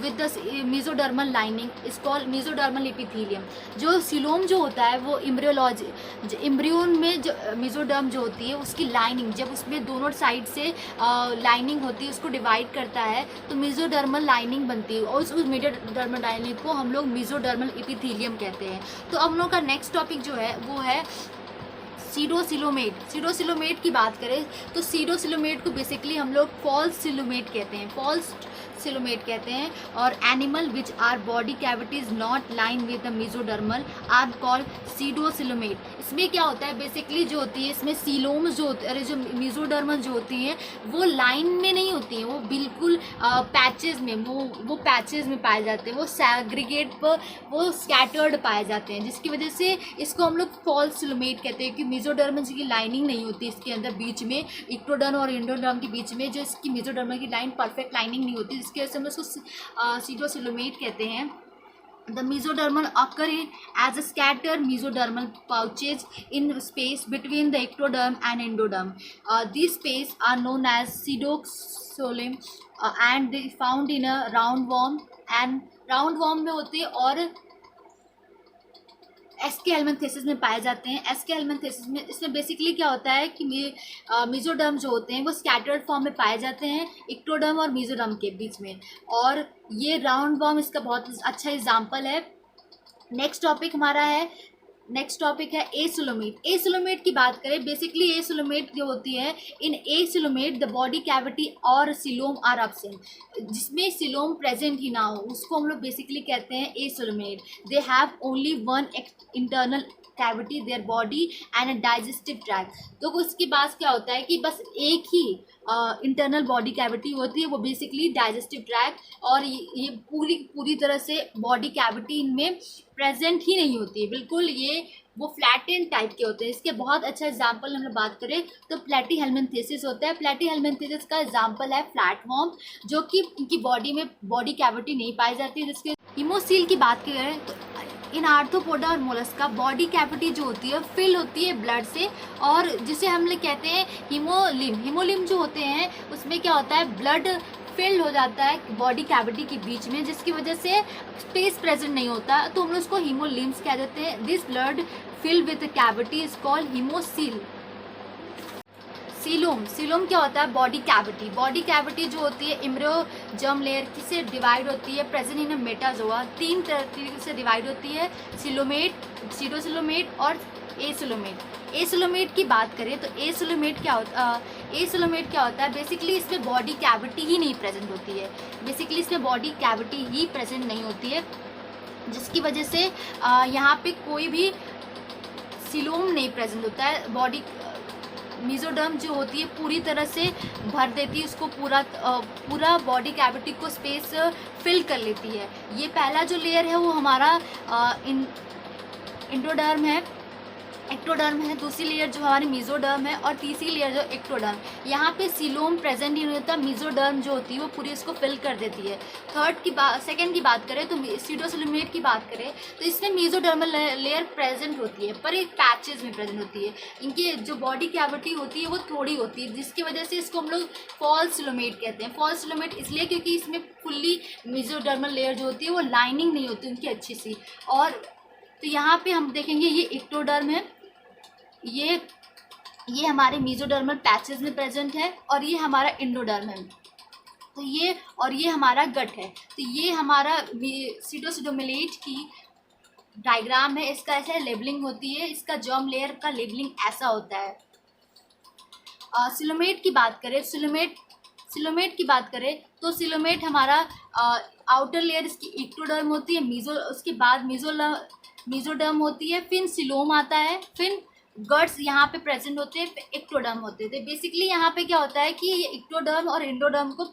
with the mesodermal lining is called mesodermal epithelium. जो सिलोम जो होता है वो एम्ब्रियोन में जो मेसोडर्म जो होती है उसकी लाइनिंग, जब उसमें दोनों साइड से लाइनिंग होती है उसको डिवाइड करता है तो मेसोडर्मल लाइनिंग बनती है और उस मेसोडर्मल लाइनिंग को हम लोग मेसोडर्मल एपिथेलियम कहते हैं. तो अब हम लोग का नेक्स्ट टॉपिक जो है वो है सीडोसिलोमेट. सीडोसिलोमेट की बात करें तो सीडोसिलोमेट को बेसिकली हम लोग फॉल्स सिलोमेट कहते हैं. फॉल्स सिलोमेट कहते हैं. और animal which are body cavities not line with the mesodermal are called pseudocoelomate. इसमें क्या होता है बेसिकली जो होती है इसमें सिलोम्स जो होते हैं, जो मेसोडर्मल जो होती हैं वो लाइन में नहीं होती हैं, वो बिल्कुल पैचेस में वो पैचेस में पाए जाते हैं, वो सैग्रीगेट पर वो स्कैटर्ड पाए जाते हैं, जिसकी वजह से इसको हम लोग फॉल्स सिलोमेट कहते हैं कि मेसोडर्मल की लाइनिंग नहीं होती इसके अंदर बीच में, इक्टोडर्म और इंडोडर्म के बीच में जो इसकी मेसोडर्मल की लाइन परफेक्ट लाइनिंग नहीं होती, जिसकी वजह से हम उसको सीडोसिलोमेट कहते हैं. The mesodermal occur as a scattered mesodermal pouches in space between the ectoderm and endoderm. These space are known as pseudoxylem and they found in a roundworm and roundworm में होते हैं और एस्के हेल्मिन्थेसिस में पाए जाते हैं. एस्के हेल्मिन्थेसिस में इसमें बेसिकली क्या होता है कि मेसोडर्म जो होते हैं वो स्कैटर्ड फॉर्म में पाए जाते हैं इक्टोडर्म और मेसोडर्म के बीच में. और ये राउंड वर्म इसका बहुत अच्छा एग्जाम्पल है. नेक्स्ट टॉपिक है एसिलोमेट। एसिलोमेट की बात करें, बेसिकली एसिलोमेट जो होती है, इन एसिलोमेट द बॉडी कैविटी और सिलोम आर एब्सेंट, जिसमें सिलोम प्रेजेंट ही ना हो उसको हम लोग बेसिकली कहते हैं acoelomate. They have only one internal cavity their body and a digestive tract. तो उसके बाद क्या होता है कि बस एक ही इंटरनल बॉडी कैविटी होती है, वो बेसिकली डाइजेस्टिव ट्रैक्ट, और ये पूरी तरह से बॉडी कैविटी इनमें प्रेजेंट ही नहीं होती है बिल्कुल। ये वो फ्लैटेन टाइप के होते हैं। इसके बहुत अच्छा एग्जांपल हम लोग बात करें तो प्लेटीहेल्मिन्थेसिस होता है। प्लेटीहेल्मिन्थेसिस का एग्जांपल है फ्लैटवर्म, जो कि इनकी बॉडी में बॉडी कैविटी नहीं पाई जाती है। जिसके हीमोसील की बात करें तो इन आर्थ्रोपोडा और मोलस्का बॉडी कैविटी जो होती है फिल होती है ब्लड से, और जिसे हम लोग कहते हैं हीमोलिम। हीमोलिम जो होते हैं उसमें क्या होता है, ब्लड फिल हो जाता है बॉडी कैविटी के बीच में, जिसकी वजह से स्पेस प्रेजेंट नहीं होता, तो हम लोग उसको हीमोलिम्स कह देते हैं। This blood fill with cavity is called haemocoel. Coelom क्या होता है, बॉडी कैविटी। बॉडी कैविटी जो होती है एम्ब्रियो जर्म लेयर से डिवाइड होती है, प्रेजेंट इन मेटाजोआ। 3 तरीके से डिवाइड होती है, सिलोमेट, सीडोसिलोमेट और एसिलोमेट। एसिलोमेट की बात करें तो एसिलोमेट क्या होता है, बेसिकली इसमें बॉडी कैविटी ही नहीं प्रेजेंट होती है। बेसिकली इसमें बॉडी कैविटी ही प्रेजेंट नहीं होती है, जिसकी वजह से यहाँ पे कोई भी सिलोम नहीं प्रेजेंट होता है। बॉडी मीजोडर्म जो होती है पूरी तरह से भर देती है उसको, पूरा बॉडी कैविटी को स्पेस फिल कर लेती है। ये पहला जो लेयर है वो हमारा इंडोडर्म है, एक्टोडर्म है। दूसरी लेयर जो हमारी मीजोडर्म है, और तीसरी लेयर जो एक्टोडर्म। यहाँ पे सिलोम प्रेजेंट ही नहीं होता, मीजोडर्म जो होती है वो पूरी इसको फिल कर देती है। सेकंड की बात करें तो सीडोसिलोमेट की बात करें तो इसमें मीजोडर्मल लेयर प्रेजेंट होती है, पर एक पैचेज में प्रेजेंट होती है। इनकी जो बॉडी कैविटी होती है वो थोड़ी होती है, जिसकी वजह से इसको हम लोग फॉल्स सिलोमेट कहते हैं। फॉल्स सिलोमेट इसलिए क्योंकि इसमें फुल्ली मीजोडर्मल लेयर जो होती है वो लाइनिंग नहीं होती उनकी अच्छी सी। और तो यहाँ पे हम देखेंगे ये एक्टोडर्म है, ये हमारे मीजोडर्मल पैचेस में प्रेजेंट है, और ये हमारा इंडोडर्म है। तो ये हमारा गट है। तो ये हमारा सीडोसिडोमिलेट की डायग्राम है। इसका ऐसा लेबलिंग होती है, इसका जर्म लेयर का लेबलिंग ऐसा होता है। सिलोमेट की बात करें तो सिलोमेट हमारा आउटर लेयर इसकी एक्टोडर्म होती है, उसके बाद मीजोडर्म होती है, फिर सिलोम आता है, फिर गट्स यहाँ पे प्रेजेंट होते हैं, एक्टोडर्म होते थे। बेसिकली यहाँ पे क्या होता है कि ये एक्टोडर्म और इंडोडर्म को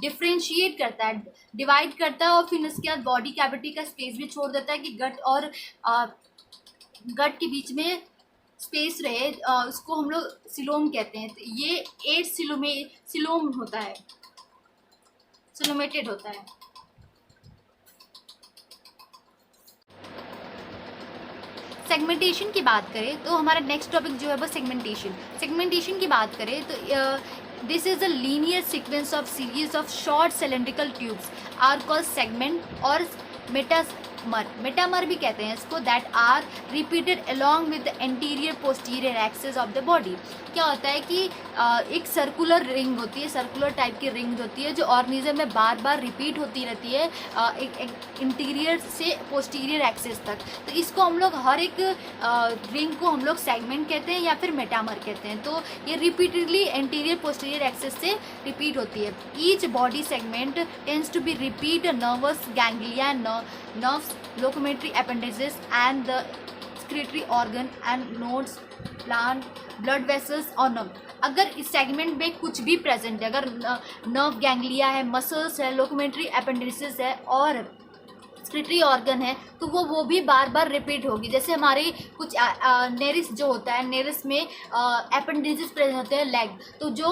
डिफ्रेंशिएट करता है, डिवाइड करता है, और फिर उसके बाद बॉडी कैविटी का स्पेस भी छोड़ देता है कि गट और गट के बीच में स्पेस रहे। उसको हम लोग सिलोम कहते हैं। तो ये 8 सिलोम होता है, सिलोमेटेड होता है। सेगमेंटेशन की बात करें तो हमारा नेक्स्ट टॉपिक जो है वो सेगमेंटेशन की बात करें तो this is a linear sequence of series of short cylindrical tubes are called segment और मेटामर भी कहते हैं इसको, that are repeated along with the anterior posterior axis of the body. क्या होता है कि एक सर्कुलर रिंग होती है, सर्कुलर टाइप की रिंग होती है जो ऑर्गेनिज्म में बार बार रिपीट होती रहती है एक इंटीरियर से पोस्टीरियर एक्सिस तक। तो इसको हम लोग हर एक रिंग को हम लोग सेगमेंट कहते हैं या फिर मेटामर कहते हैं। तो ये रिपीटेडली एंटीरियर पोस्टीरियर एक्सिस से रिपीट होती है। Each body segment tends to be repeat nervous ganglia, nerves, locomotory appendages and the excretory organ and nodes, plant, blood vessels और nerve। अगर इस सेगमेंट में कुछ भी प्रेजेंट है, अगर नर्व गैंग्लिया है, मसल्स है, लोकोमेट्री अपेंडिसेस है और एक्सक्रीटरी ऑर्गन है, तो वो भी बार बार रिपीट होगी। जैसे हमारी कुछ नेरिस जो होता है, नेरिस में अपेंडिसेस प्रेजेंट होते हैं, लेग, तो जो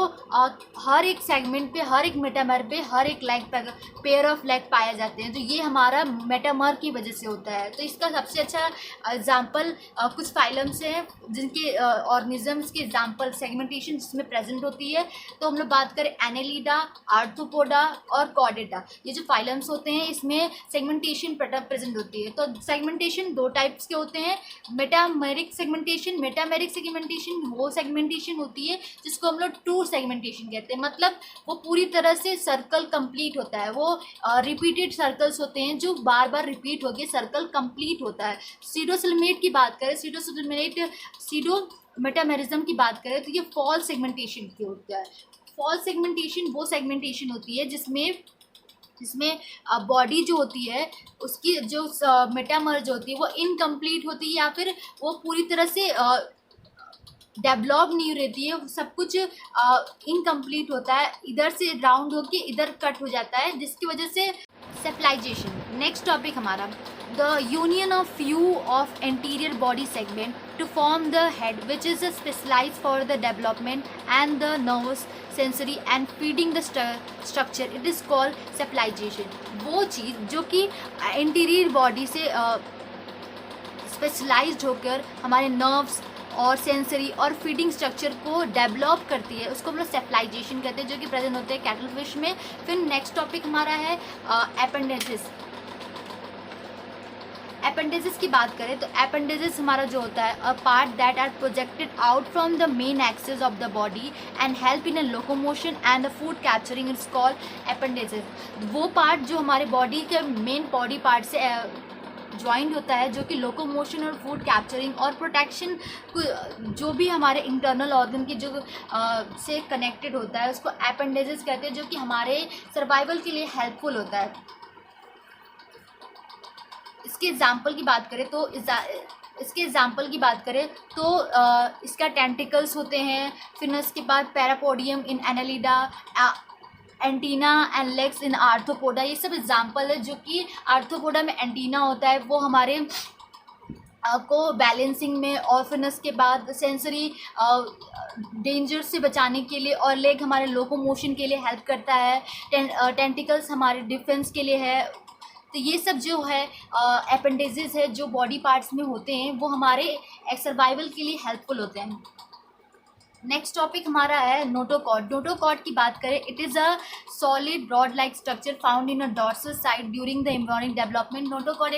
हर एक सेगमेंट पे, हर एक मेटामर पे, हर एक लेग पे पेयर ऑफ लेग पाए जाते हैं। तो ये हमारा मेटामर की वजह से होता है। तो इसका सबसे अच्छा एग्जाम्पल कुछ फाइलम से है जिनके ऑर्गेनिजम्स के एग्जाम्पल सेगमेंटेशन जिसमें प्रेजेंट होती है। तो हम लोग बात करें एनेलिडा, आर्थ्रोपोडा और कॉर्डेटा, ये जो फाइलम्स होते हैं इसमें सेगमेंटेशन सेगमेंटेशन प्रेजेंट होती है। तो सेगमेंटेशन दो टाइप्स के होते हैं, मेटामेरिक सेगमेंटेशन। मेटामेरिक सेगमेंटेशन वो सेगमेंटेशन होती है जिसको हम लोग टू सेगमेंटेशन कहते हैं, मतलब वो पूरी तरह से सर्कल कंप्लीट होता है, वो रिपीटेड सर्कल्स होते हैं जो बार बार रिपीट होकर सर्कल कंप्लीट होता है। सीडोसिलमेट की बात करें, सीडो मेटामेरिज्म की बात करें तो ये फॉल्स सेगमेंटेशन की होता है। फॉल्स सेगमेंटेशन वो सेगमेंटेशन होती है जिसमें बॉडी जो होती है उसकी जो मेटामर्ज होती है वो इनकम्प्लीट होती है, या फिर वो पूरी तरह से डेवलप नहीं रहती है, सब कुछ इनकम्प्लीट होता है, इधर से राउंड होके इधर कट हो जाता है, जिसकी वजह से सेप्लाइजेशन। नेक्स्ट टॉपिक हमारा the union of few of anterior body segment to form the head which is specialize for the development and the nervous sensory and feeding the structure, it is called cephalization. वो चीज़ जो कि interior body से specialised होकर हमारे nerves और sensory और feeding structure को डेवलप करती है, उसको हम लोग सेप्लाइजेशन कहते हैं, जो कि प्रेजेंट होते हैं कैटल फिश में। फिर नेक्स्ट टॉपिक हमारा है एपेंडेसिस। एपेंडेसिस की बात करें तो एपेंडेसिस हमारा जो होता है a part that are projected out from the main axis of the body and help in a locomotion and the food capturing, it's called appendages. वो पार्ट जो हमारे बॉडी के मेन बॉडी पार्ट से ज्वाइंट होता है, जो कि locomotion और फूड कैप्चरिंग और प्रोटेक्शन जो भी हमारे इंटरनल ऑर्गन की जो से कनेक्टेड होता है, उसको एपेंडेसिस कहते हैं, जो कि हमारे सर्वाइवल के लिए हेल्पफुल होता है। इसके एग्जाम्पल की बात करें तो इसका टेंटिकल्स होते हैं, फिर उसके बाद parapodium in annelida, antenna and legs in arthropoda, ये सब एग्जाम्पल है। जो कि आर्थ्रोपोडा में एंटीना होता है वो हमारे को बैलेंसिंग में, और फिर उसके बाद सेंसरी डेंजर से बचाने के लिए, और लेग हमारे लोकोमोशन के लिए हेल्प करता है, टेंटिकल्स हमारे डिफेंस के लिए है। तो ये सब जो है एपेंडेसिस है जो बॉडी पार्ट्स में होते हैं, वो हमारे सर्वाइवल के लिए हेल्पफुल होते हैं। नेक्स्ट टॉपिक हमारा है नोटोकॉर्ड। नोटोकॉर्ड की बात करें, it is a solid rod like structure found in a dorsal side during the embryonic development. Notochord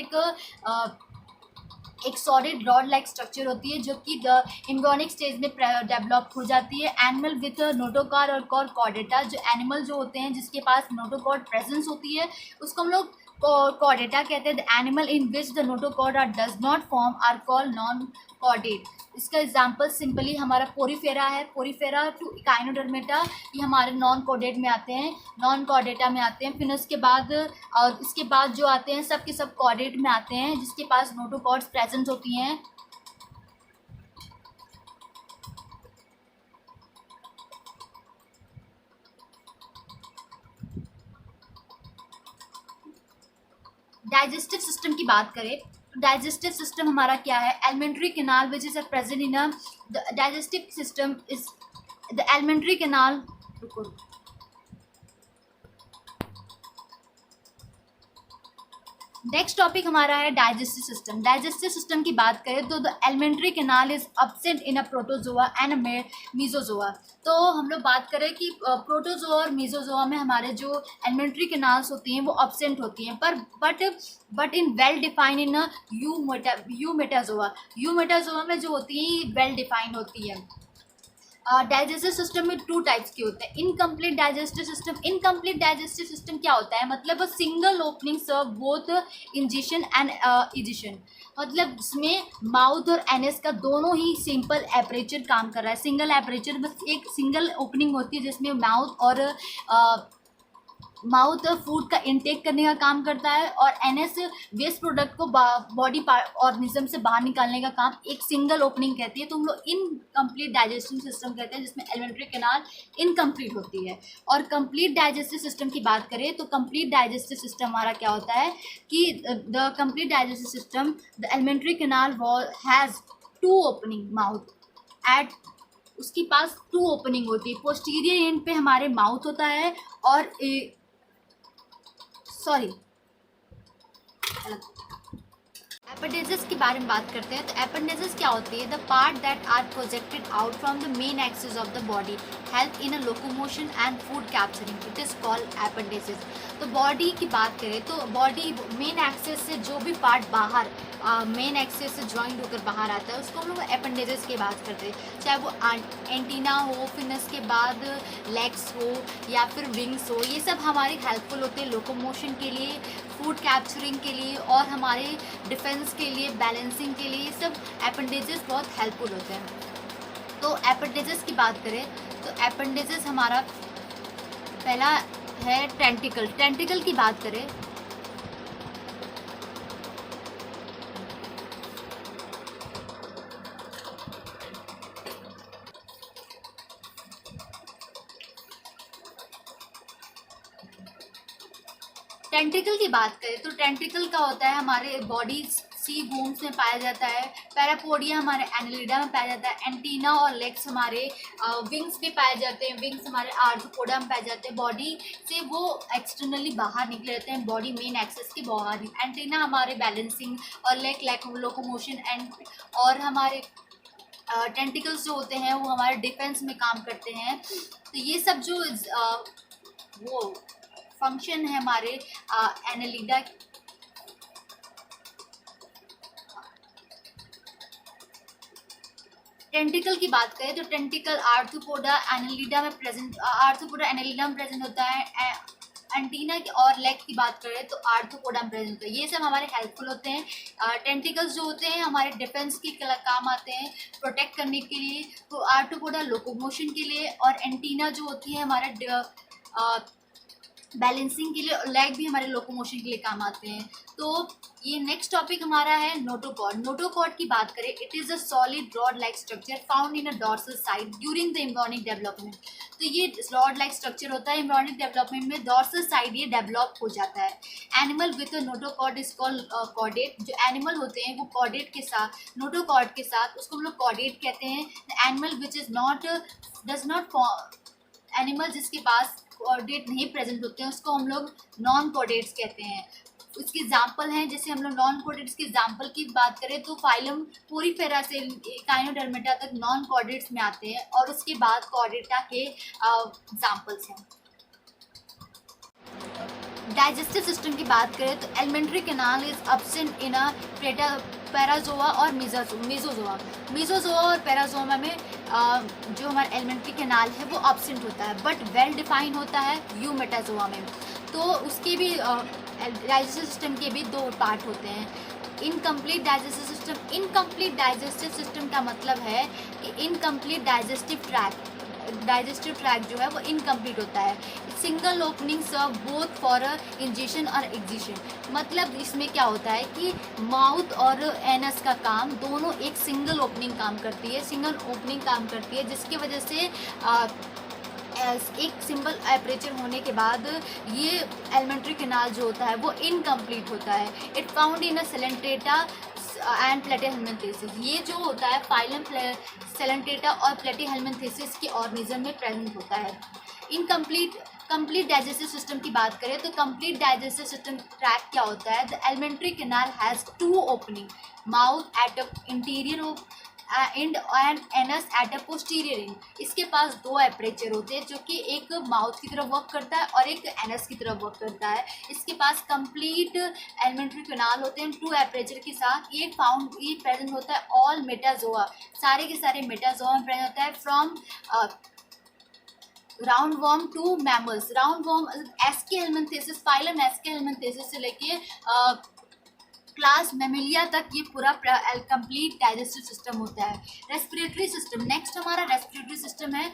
एक सॉलिड रॉड लाइक स्ट्रक्चर होती है जो कि द एम्ब्रियोनिक स्टेज में डेवलप हो जाती है। एनिमल विथ नोटोकॉर्ड और कॉर्डेटा, जो एनिमल जो होते हैं जिसके पास नोटोकॉर्ड प्रेजेंस होती है उसको हम लोग कॉर्डेटा कहते हैं। The animal in which the notochord are does not form are called non chordate. इसका एग्जांपल सिंपली हमारा पोरीफेरा है, पोरीफेरा टू इकाइनोडर्मेटा, ये हमारे नॉन कॉर्डेट में आते हैं, नॉन कॉर्डेटा में आते हैं। फिर इसके बाद जो आते हैं सब के सब कॉर्डेट में आते हैं, जिसके पास नोटोकॉर्ड्स प्रेजेंट होती हैं। डाइजेस्टिव सिस्टम की बात करें, डाइजेस्टिव सिस्टम हमारा क्या है, alimentary canal which is present in a digestive system is the alimentary canal. Next topic हमारा है डाइजेस्टिव सिस्टम। डाइजेस्टिव सिस्टम की बात करें तो the alimentary canal is absent in a protozoa and mesozoa. तो हम लोग बात करें कि प्रोटोजोआ और मीजोजोआ में हमारे जो एलिमेंट्री कैनाल्स होती हैं वो एब्सेंट होती हैं, but in well defined in eumetazoa. Eumetazoa में जो होती है वेल डिफाइंड होती है। डाइजेस्टिव सिस्टम में टू टाइप्स के होते हैं, incomplete digestive system. Incomplete digestive system क्या होता है, मतलब single opening serve both ingestion and egestion, मतलब इसमें माउथ और एनएस का दोनों ही सिंपल एपरेचर काम कर रहा है। सिंगल एपरेचर, बस एक सिंगल ओपनिंग होती है जिसमें माउथ फूड का इनटेक करने का काम करता है, और एनएस वेस्ट प्रोडक्ट को बॉडी ऑर्गेनिज्म से बाहर निकालने का काम एक सिंगल ओपनिंग कहती है। तो हम लोग इनकम्प्लीट डाइजेस्टिव सिस्टम कहते हैं जिसमें एलिमेंट्री कैनाल इनकम्प्लीट होती है। और कंप्लीट डाइजेस्टिव सिस्टम की बात करें तो कंप्लीट डाइजेस्टिव सिस्टम हमारा क्या होता है कि the complete digestive system the alimentary canal has two opening mouth at, उसके पास टू ओपनिंग होती है। पोस्टीरियर एंड पे हमारे माउथ होता है और एपेंडेजेस के बारे में बात करते हैं। तो एपेंडेजेस क्या होती है? The part that are projected out from the main axis of the body, help in a locomotion and food capturing, it is called appendages. तो बॉडी की बात करें तो बॉडी मेन एक्सिस से जो भी पार्ट बाहर मेन एक्सिस से ज्वाइंट होकर बाहर आता है उसको हम लोग एपेंडेजेस की बात करते हैं। चाहे वो एंटीना हो, फिर इसके बाद लेग्स हो या फिर विंग्स हो, ये सब हमारी हेल्पफुल होते हैं लोकोमोशन के लिए, फूड कैप्चरिंग के लिए और हमारे डिफेंस के लिए, बैलेंसिंग के लिए। ये सब एपेंडेजेस बहुत हेल्पफुल होते हैं। तो एपेंडेजेस की बात करें तो एपेंडेजेस हमारा पहला है टेंटिकल। टेंटिकल की बात करें तो टेंटिकल का होता है हमारे बॉडी सी बोन्स में पाया जाता है। पैरापोडिया हमारे एनालिडा में पाया जाता है। एंटीना और लेग्स हमारे विंग्स में पाए जाते हैं। विंग्स हमारे आर्थ्रोपोडा में पाए जाते हैं। बॉडी से वो एक्सटर्नली बाहर निकले रहते हैं, बॉडी मेन एक्सेस के बाहर। एंटीना हमारे बैलेंसिंग और लेग लोकोमोशन एंड, और हमारे टेंटिकल्स जो होते हैं वो हमारे डिफेंस में काम करते हैं। तो ये सब जो वो फंक्शन है हमारे एनालिडा। टेंटिकल की बात करें तो टेंटिकल आर्थ्रोपोडा एनालिडा में प्रेजेंट होता है। एंटीना की और लेग की बात करें तो आर्थ्रोपोडा में प्रेजेंट होता है। ये सब हमारे हेल्पफुल होते हैं। टेंटिकल्स जो होते हैं हमारे डिफेंस के काम आते हैं, प्रोटेक्ट करने के लिए। तो आर्थ्रोपोडा लोकोमोशन के लिए, और एंटीना जो होती है हमारे बैलेंसिंग के लिए, और लेग भी हमारे लोकोमोशन के लिए काम आते हैं। तो ये नेक्स्ट टॉपिक हमारा है नोटोकॉर्ड। नोटोकॉर्ड की बात करें, it is a solid rod like structure found in a dorsal side during the embryonic development. तो ये रॉड लाइक स्ट्रक्चर होता है एम्ब्रियोनिक डेवलपमेंट में, डॉर्सल साइड ये डेवलप हो जाता है। Animal with a notochord is called chordate. जो एनिमल होते हैं वो कॉर्डेट के साथ, नोटोकॉर्ड के साथ, उसको हम लोग कॉर्डेट कहते हैं। The animal which is not does not animal जिसके पास कॉर्डेट नहीं प्रेजेंट होते हैं उसको हम लोग नॉन कॉर्डेट्स कहते हैं। उसके एग्जाम्पल हैं, जैसे हम लोग नॉन कॉर्डेट्स के एग्जाम्पल की बात करें तो फाइलम पोरीफेरा से काइनोडर्मेटा तक नॉन कॉर्डेट्स में आते हैं, और उसके बाद कॉर्डेटा के एग्जाम्पल्स हैं। डाइजेस्टिव सिस्टम की बात करें तो elementary canal is absent in a Parazoa और मेसोजोआ और पैराजोआ में जो हमारा एलिमेंट्री कैनाल है वो एब्सेंट होता है, बट वेल डिफाइन होता है यूमेटाजोआ में। तो उसके भी डाइजेस्टिव सिस्टम के भी दो पार्ट होते हैं। Incomplete digestive system. Incomplete digestive system का मतलब है कि इनकम्प्लीट डाइजेस्टिव ट्रैक जो है वो इनकम्प्लीट होता है। Single opening serve both for ingestion और एग्जिशन। मतलब इसमें क्या होता है कि माउथ और एनस का काम दोनों एक सिंगल ओपनिंग काम करती है, जिसकी वजह से एक सिंपल एपरेचर होने के बाद ये एलिमेंट्री कैनाल जो होता है वो इनकम्प्लीट होता है। It found in a coelenterata and platyhelminthes. ये जो होता है फाइलम सेलेंटेटा और प्लेटीहेल्मिन्थेसिस के ऑर्गेनिज्म में प्रेजेंट होता है। कंप्लीट डाइजेस्टिव सिस्टम की बात करें तो कंप्लीट डाइजेस्टिव सिस्टम ट्रैक क्या होता है? The alimentary canal has two opening, mouth at the interior end anus at a posterior end. इसके पास दो एपरेचर होते हैं, जो कि एक माउथ की तरफ वर्क करता है और एक एनस की तरफ वर्क करता है। इसके पास कंप्लीट एलिमेंट्री कैनाल होते हैं टू एपरेचर के साथ। ये प्रेजेंट होता है ऑल मेटाजोआ, सारे के सारे मेटाजोआ में प्रेजेंट होता है, from roundworm to mammals. Roundworm aschelminthes, phylum aschelminthes से लेके क्लास मेमिलिया तक ये पूरा कंप्लीट डाइजेस्टिव सिस्टम होता है। रेस्पिरेटरी सिस्टम, नेक्स्ट हमारा रेस्पिरेटरी सिस्टम है।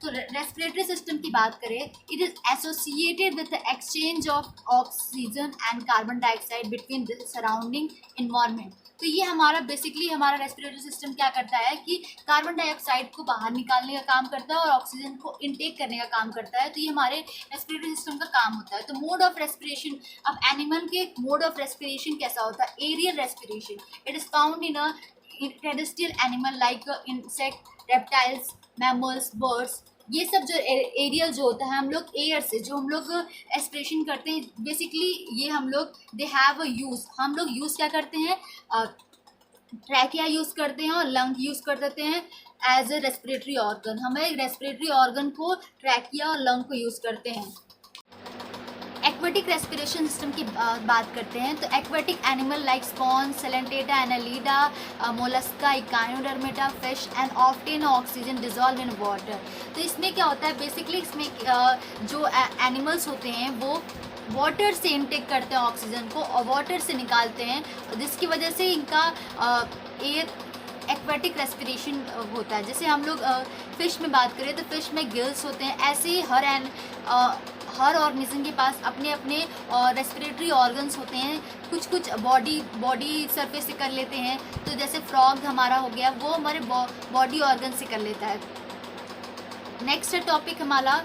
तो रेस्पिरेटरी सिस्टम की बात करें, it is associated with the exchange of oxygen and carbon dioxide between the surrounding environment. तो ये हमारा बेसिकली हमारा रेस्पिरेटरी सिस्टम क्या करता है कि कार्बन डाइऑक्साइड को बाहर निकालने का काम करता है और ऑक्सीजन को इनटेक करने का काम करता है। तो ये हमारे रेस्पिरेटरी सिस्टम का काम होता है। तो मोड ऑफ रेस्पिरेशन, अब एनिमल के मोड ऑफ रेस्पिरेशन कैसा होता है? Aerial respiration. It is found in a terrestrial animal like insect, reptiles, mammals, birds, ये सब जो एरियल जो होता है हम लोग एयर से जो हम लोग एस्पिरेशन करते हैं, बेसिकली ये हम लोग दे हैव अ यूज़, हम लोग यूज़ क्या करते हैं, ट्रैकिया यूज़ करते हैं और लंग यूज़ कर देते हैं एज ए रेस्पिरेटरी ऑर्गन। हमें रेस्पिरेटरी ऑर्गन को ट्रैकिया और लंग को यूज़ करते हैं। एक्वेटिक रेस्पिरेशन सिस्टम की बात करते हैं तो aquatic animal like sponge, coelenterata, annelida, mollusca, echinodermata, fish and often oxygen dissolve in water. तो इसमें क्या होता है, बेसिकली इसमें जो एनिमल्स होते हैं वो वाटर से इनटेक करते हैं ऑक्सीजन को और वाटर से निकालते हैं, जिसकी वजह से इनका एयर एक्वेटिक रेस्पिरेशन होता है। जैसे हम लोग फ़िश में बात करें तो फ़िश में गिल्स होते हैं, ऐसे ही हर ऑर्गेनिज्म के पास अपने अपने रेस्पिरेटरी ऑर्गन्स होते हैं। कुछ बॉडी सरफेस से कर लेते हैं, तो जैसे फ्रॉग हमारा हो गया वो हमारे बॉडी ऑर्गन से कर लेता है। नेक्स्ट टॉपिक हमारा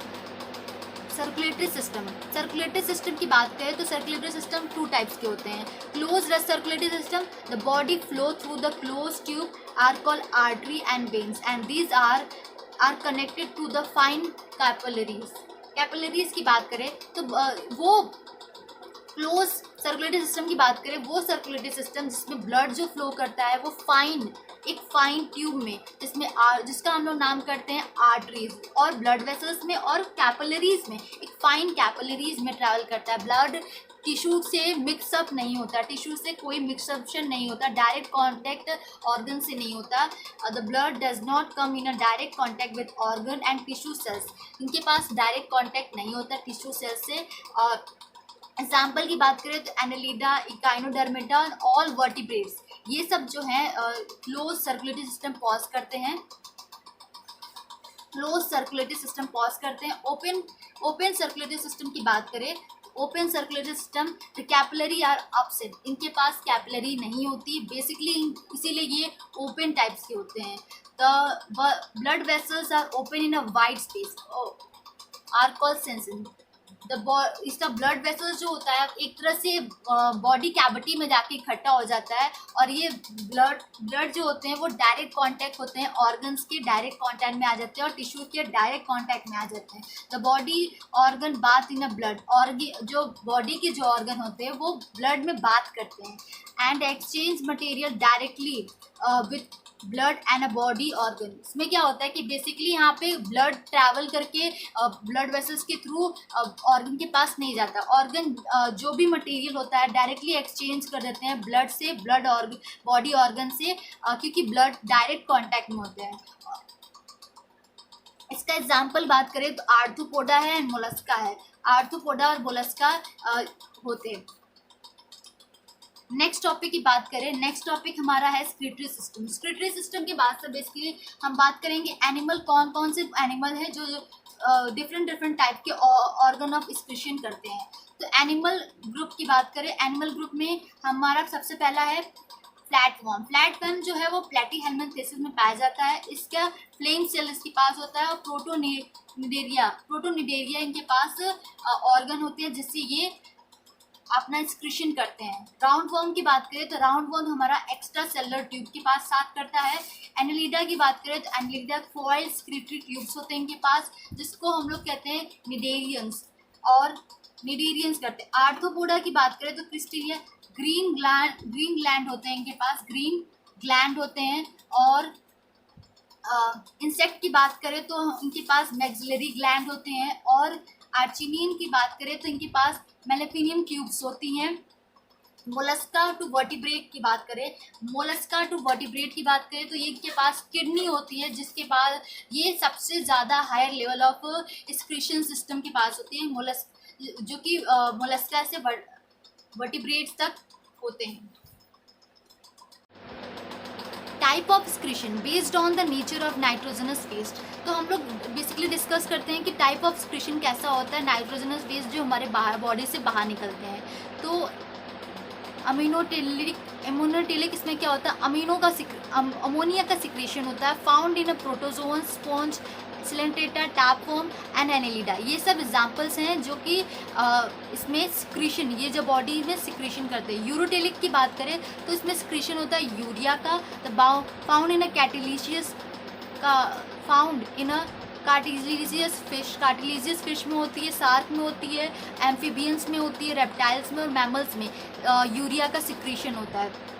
सर्कुलेटरी सिस्टम। सर्कुलेटरी सिस्टम की बात करें तो सर्कुलेटरी सिस्टम 2 टाइप्स के होते हैं। Close circulatory system, the body flow through the close tube are called artery and veins and these are connected to the fine capillaries. Capillaries की बात करें तो वो क्लोज सर्कुलेटरी सिस्टम की बात करें, वो सर्कुलेटरी सिस्टम जिसमें ब्लड जो फ्लो करता है वो एक फाइन ट्यूब में, जिसका हम लोग नाम करते हैं आर्टरीज, और ब्लड वेसल्स में और कैपिलरीज में, एक फाइन कैपिलरीज में ट्रैवल करता है। ब्लड टिश्यू से मिक्सअप नहीं होता, टिश्यू से कोई मिक्सअप्शन नहीं होता, डायरेक्ट कॉन्टैक्ट ऑर्गन से नहीं होता। The blood does not come in a direct contact with organ and tissue cells. इनके पास डायरेक्ट कॉन्टैक्ट नहीं होता टिश्यू सेल्स से। और एग्जाम्पल की बात करें तो एनालिडा, इकाइनोडर्मेटा और ऑल वर्टिब्रेट्स, ये सब जो हैं क्लोज सर्कुलेटरी सिस्टम पॉज करते हैं। क्लोज सर्कुलेटरी सिस्टम पॉज करते हैं। ओपन सर्कुलेटरी सिस्टम की बात करें, open circulatory system the capillary are upset, इनके पास कैपिलरी नहीं होती बेसिकली, इसीलिए ये ओपन टाइप्स के होते हैं। The blood vessels are open in a wide space are called sinuses. इसका ब्लड वेसल्स जो होता है एक तरह से बॉडी कैविटी में जाके इकट्ठा हो जाता है, और ये ब्लड जो होते हैं वो डायरेक्ट कांटेक्ट होते हैं, ऑर्गन्स के डायरेक्ट कांटेक्ट में आ जाते हैं और टिश्यू के डायरेक्ट कांटेक्ट में आ जाते हैं। The body organ bath in a blood, और जो बॉडी के जो ऑर्गन होते हैं वो ब्लड में बात करते हैं and exchange material directly with blood and a body organ. इसमें क्या होता है कि बेसिकली यहाँ पे ब्लड ट्रैवल करके ब्लड वेसल्स के थ्रू ऑर्गन के पास नहीं जाता, ऑर्गन जो भी मटेरियल होता है डायरेक्टली एक्सचेंज कर देते हैं ब्लड से, ब्लड ऑर्गन बॉडी ऑर्गन से, क्योंकि ब्लड डायरेक्ट कांटेक्ट में होते हैं। इसका एग्जाम्पल बात करें तो आर्थ्रोपोडा है एंड मोलस्का है। आर्थ्रोपोडा और मोलस्का होते हैं। नेक्स्ट टॉपिक की बात करें, नेक्स्ट टॉपिक हमारा है स्क्रीटरी सिस्टम। स्क्रीटरी सिस्टम के बाद से बेसिकली हम बात करेंगे एनिमल, कौन कौन से एनिमल है जो डिफरेंट टाइप के ऑर्गन ऑफ एक्सक्रीशन करते हैं। तो एनिमल ग्रुप की बात करें, एनिमल ग्रुप में हमारा सबसे पहला है फ्लैटवर्म। फ्लैटवर्म जो है वो प्लेटीहेल्मिन्थेसिस में पाया जाता है। इसका फ्लेम सेल इसके पास होता है और प्रोटोनिडेरिया इनके पास ऑर्गन होते हैं जिससे ये अपना एक्सक्रीशन करते हैं। राउंड वर्म की बात करें तो राउंड वर्म हमारा एक्स्ट्रा सेलुलर ट्यूब के पास साथ करता है। एनालिडा की बात करें तो एनालिडा फॉइल स्क्रीटरी ट्यूब्स होते हैं इनके पास, जिसको हम लोग कहते हैं निडेरियंस करते हैं। आर्थ्रोपोडा की बात करें तो क्रिस्टेलिया ग्रीन ग्लैंड होते हैं इनके पास, ग्रीन ग्लैंड होते हैं। और इंसेक्ट की बात करें तो इनके पास मैक्सिलरी ग्लैंड होते हैं। और आर्चिनियन की बात करें तो इनके पास मेलेफिनियम ट्यूब्स होती हैं। मोलस्का टू वर्टिब्रेट की बात करें, की बात करें तो ये इनके पास किडनी होती है, जिसके बाद ये सबसे ज़्यादा higher level of excretion system के पास होती है, जो कि मोलस्का से वर्टिब्रेट्स तक होते हैं। Type of excretion based on the nature of nitrogenous waste. तो हम लोग बेसिकली डिस्कस करते हैं कि टाइप ऑफ एक्सक्रीशन कैसा होता है। नाइट्रोजनस वेस्ट जो हमारे बॉडी से बाहर निकलते हैं, तो अमोनोटेलिक इसमें क्या होता है, अमोनिया का सिक्रेशन होता है। Found in a protozoan, sponge, Coelenterata, tapeworm and Annelida, ये सब एग्जाम्पल्स हैं जो कि इसमें सिक्रीशन, ये जो बॉडी में सिक्रीशन करते हैं। यूरोटेलिक की बात करें तो इसमें सिक्रीशन होता है यूरिया का। फाउंड इन अ कैटिलिशियस का, फाउंड इन अ कार्टिलीजियस फिश में होती है, शार्क में होती है, एम्फीबियंस में होती है, रेप्टाइल्स में और मैमल्स में यूरिया का सिक्रीशन होता है।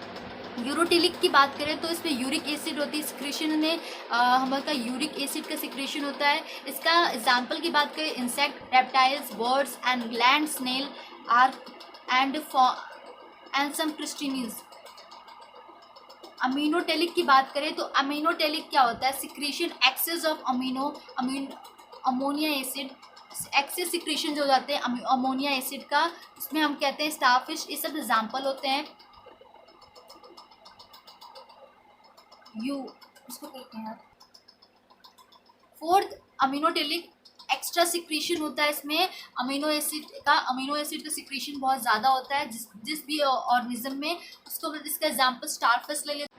यूरोटिलिक की बात करें तो इसमें यूरिक एसिड होती है, सिक्रीशन में हमारा यूरिक एसिड का सिक्रीशन होता है। इसका एग्जाम्पल की बात करें, insect, reptiles, birds and land snail are and some crustaceans. Ammonotelic की बात करें तो अमीनोटेलिक क्या होता है, secretion excess of ammonia acid, excess secretion जो हो जाते हैं अमोनिया एसिड का, इसमें हम कहते हैं स्टारफिश। ये सब एग्जाम्पल होते हैं। इसको कहते हैं। फोर्थ, अमीनोटेलिक एक्स्ट्रा सिक्रीशन होता है। इसमें अमीनो एसिड का सिक्रीशन बहुत ज़्यादा होता है जिस भी ऑर्गेनिज्म में, उसको इसका एग्जाम्पल स्टारफिश ले लेते।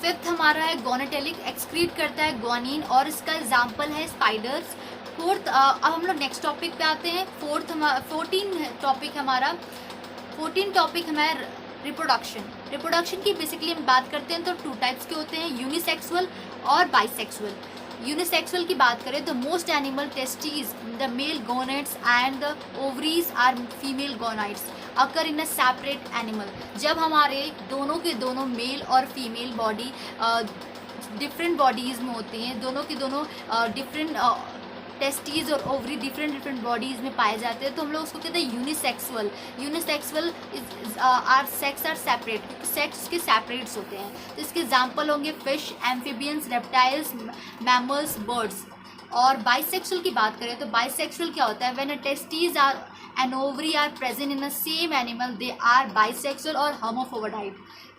फिफ्थ हमारा है गोनेटेलिक, एक्सक्रीट करता है ग्वानिन और इसका एग्जाम्पल है स्पाइडर्स। फोर्थ, अब हम लोग नेक्स्ट टॉपिक पे आते हैं। 14 टॉपिक हमारा रिप्रोडक्शन की बेसिकली हम बात करते हैं तो 2 टाइप्स के होते हैं, यूनिसेक्सुअल और बाइसेक्सुअल। यूनिसेक्सुअल की बात करें तो most animal testes, the male gonads and the ovaries are female gonads occur in a separate animal. जब हमारे दोनों के दोनों मेल और फीमेल बॉडी डिफरेंट बॉडीज़ में होती हैं, दोनों के दोनों डिफरेंट टेस्टीज और ओवरी डिफरेंट बॉडीज़ में पाए जाते हैं, तो हम लोग उसको कहते हैं unisexual. Are sex are separate, sex के सेपरेट्स होते हैं। तो इसके एग्जाम्पल होंगे fish, amphibians, reptiles, mammals, birds. और बाइसेक्सुअल की बात करें तो बाइसेक्सुअल क्या होता है, when a testes are and ovary are present in the same animal they are bisexual और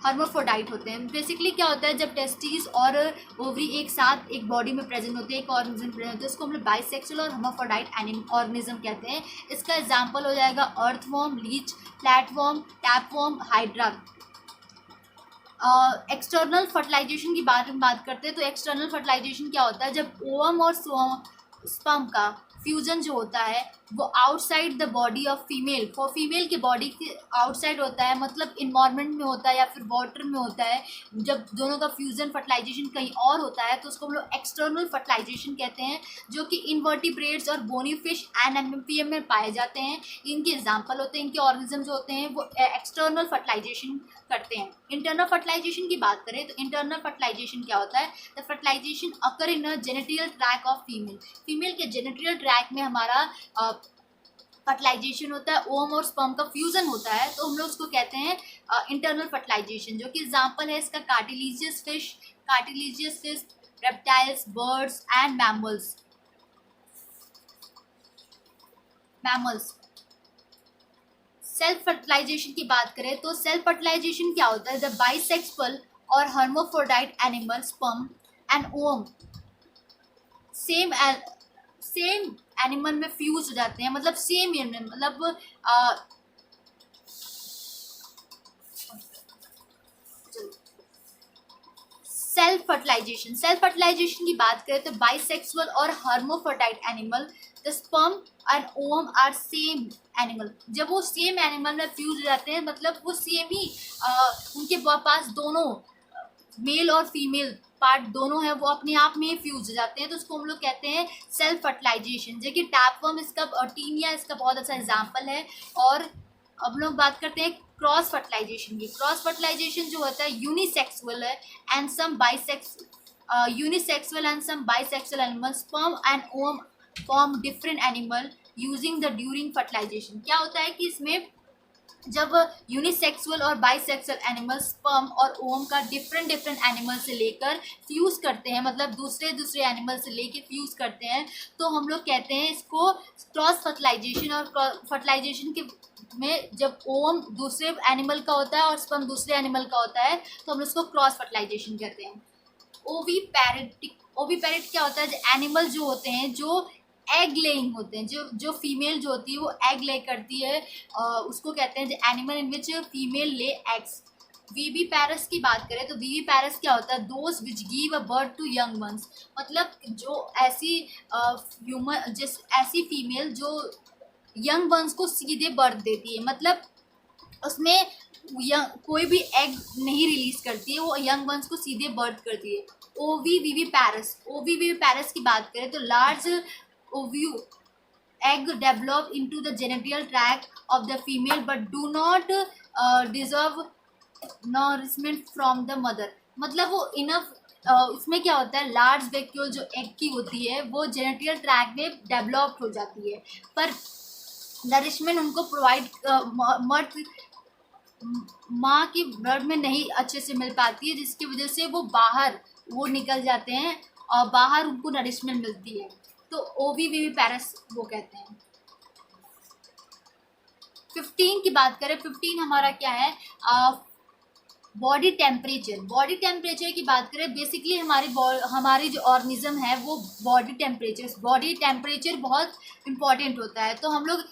हर्माफ्रोडाइट होते हैं। बेसिकली क्या होता है, जब टेस्टीज और ओवरी एक साथ एक बॉडी में प्रेजेंट होते हैं, एक ऑर्गेनिज्म प्रेजेंट होते हैं, उसको हम लोग बाइसेक्सुअल और हर्माफ्रोडाइट ऑर्गेनिज्म कहते हैं। इसका एग्जाम्पल हो जाएगा earthworm, leech, flatworm, tapeworm, hydra. External fertilization की बात करते हैं तो एक्सटर्नल फर्टिलाइजेशन क्या होता है, जब ओवम और स्पर्म का फ्यूजन जो होता है वो outside the body of female, for female की बॉडी के आउटसाइड होता है, मतलब इन्वायरमेंट में होता है या फिर वाटर में होता है। जब दोनों का फ्यूजन फर्टिलाइजेशन कहीं और होता है तो उसको हम लोग एक्सटर्नल फर्टिलाइजेशन कहते हैं, जो कि इनवर्टिब्रेट्स और बोनी फिश एंड एम्फीबियम में पाए जाते हैं। इनके एग्जाम्पल होते हैं, इनके ऑर्गेनिज्म जो होते हैं वो एक्सटर्नल फर्टिलाइजेशन करते हैं। इंटरनल फर्टिलाइजेशन की बात करें तो इंटरनल फर्टिलाइजेशन क्या होता है, the fertilization occur in a genital tract of female के जेनेटियल ट्रैक में हमारा फर्टिलाइजेशन होता है, ओवम और स्पर्म का फ्यूजन होता है, तो हम लोग उसको कहते हैं इंटरनल फर्टिलाइजेशन। जो कि एग्जाम्पल है इसका cartilaginous fish, reptiles, birds and mammals. Self fertilization की बात करें तो सेल्फ फर्टिलाइजेशन क्या होता है, द बाइसेक्सुअल और hermaphrodite animal sperm and ovum same animal में फ्यूज हो जाते हैं, मतलब सेम एनिमल, मतलब सेल्फ फर्टिलाइजेशन की बात करें तो बाइसेक्सुअल और hermaphrodite animal, the sperm and ovum are same animal. जब वो सेम एनिमल में फ्यूज हो जाते हैं, मतलब वो सेम ही उनके पास दोनों मेल और फीमेल पार्ट दोनों हैं, वो अपने आप में फ्यूज हो जाते हैं, तो उसको हम लोग कहते हैं सेल्फ फर्टिलाइजेशन। जो कि टैपवर्म इसका और टीनिया इसका बहुत अच्छा एग्जाम्पल है। और अब लोग बात करते हैं क्रॉस फर्टिलाइजेशन की। क्रॉस फर्टिलाइजेशन जो होता है यूनिसेक्सुअल है and some bisexual animal sperm and ovum form different animal using the during fertilisation. क्या होता है कि इसमें जब यूनिसेक्सुअल और बाइसेक्सुअल एनिमल स्पर्म और ओवम का डिफरेंट एनिमल से लेकर फ्यूज़ करते हैं, मतलब दूसरे एनिमल से लेकर फ्यूज़ करते हैं, तो हम लोग कहते हैं इसको क्रॉस फर्टिलाइजेशन। और फर्टिलाइजेशन के में जब ओवम दूसरे एनिमल का होता है और स्पर्म दूसरे एनिमल का होता है तो हम उसको क्रॉस फर्टिलाइजेशन कहते हैं। ओवीपैरेट क्या होता है, जो एनिमल जो होते हैं जो एग लेइंग होते हैं, जो फीमेल जो होती है वो एग ले करती है, उसको कहते हैं animal in which female lay eggs. Viviparous की बात करें तो वीवी-पैरस क्या होता है, those which give a birth to young ones, मतलब जो ऐसी फीमेल जो यंग वंस को सीधे बर्थ देती है, मतलब उसमें कोई भी एग नहीं रिलीज करती है, वो यंग वंस को सीधे बर्थ करती है। ओवीविविपैरस, ओवीविविपैरस की बात करें तो large ओव्यू egg develop into the genital tract of the female but do not deserve nourishment from the mother। मतलब वो इनफ, इसमें क्या होता है, लार्ज वैक्यूल जो एग की होती है वो जेनेटियल ट्रैक में डेवलप हो जाती है, पर नरिशमेंट उनको प्रोवाइड मर्द माँ की ब्लड में नहीं अच्छे से मिल पाती है, जिसकी वजह से वो बाहर वो निकल जाते हैं और बाहर उनको नरिशमेंट मिलती है, तो ओवीविविपैरस वो कहते हैं। 15 की बात करें, 15 हमारा क्या है, बॉडी टेम्परेचर। बॉडी टेम्परेचर की बात करें, बेसिकली हमारी जो ऑर्गेनिज्म है वो बॉडी टेम्परेचर बहुत इंपॉर्टेंट होता है। तो हम लोग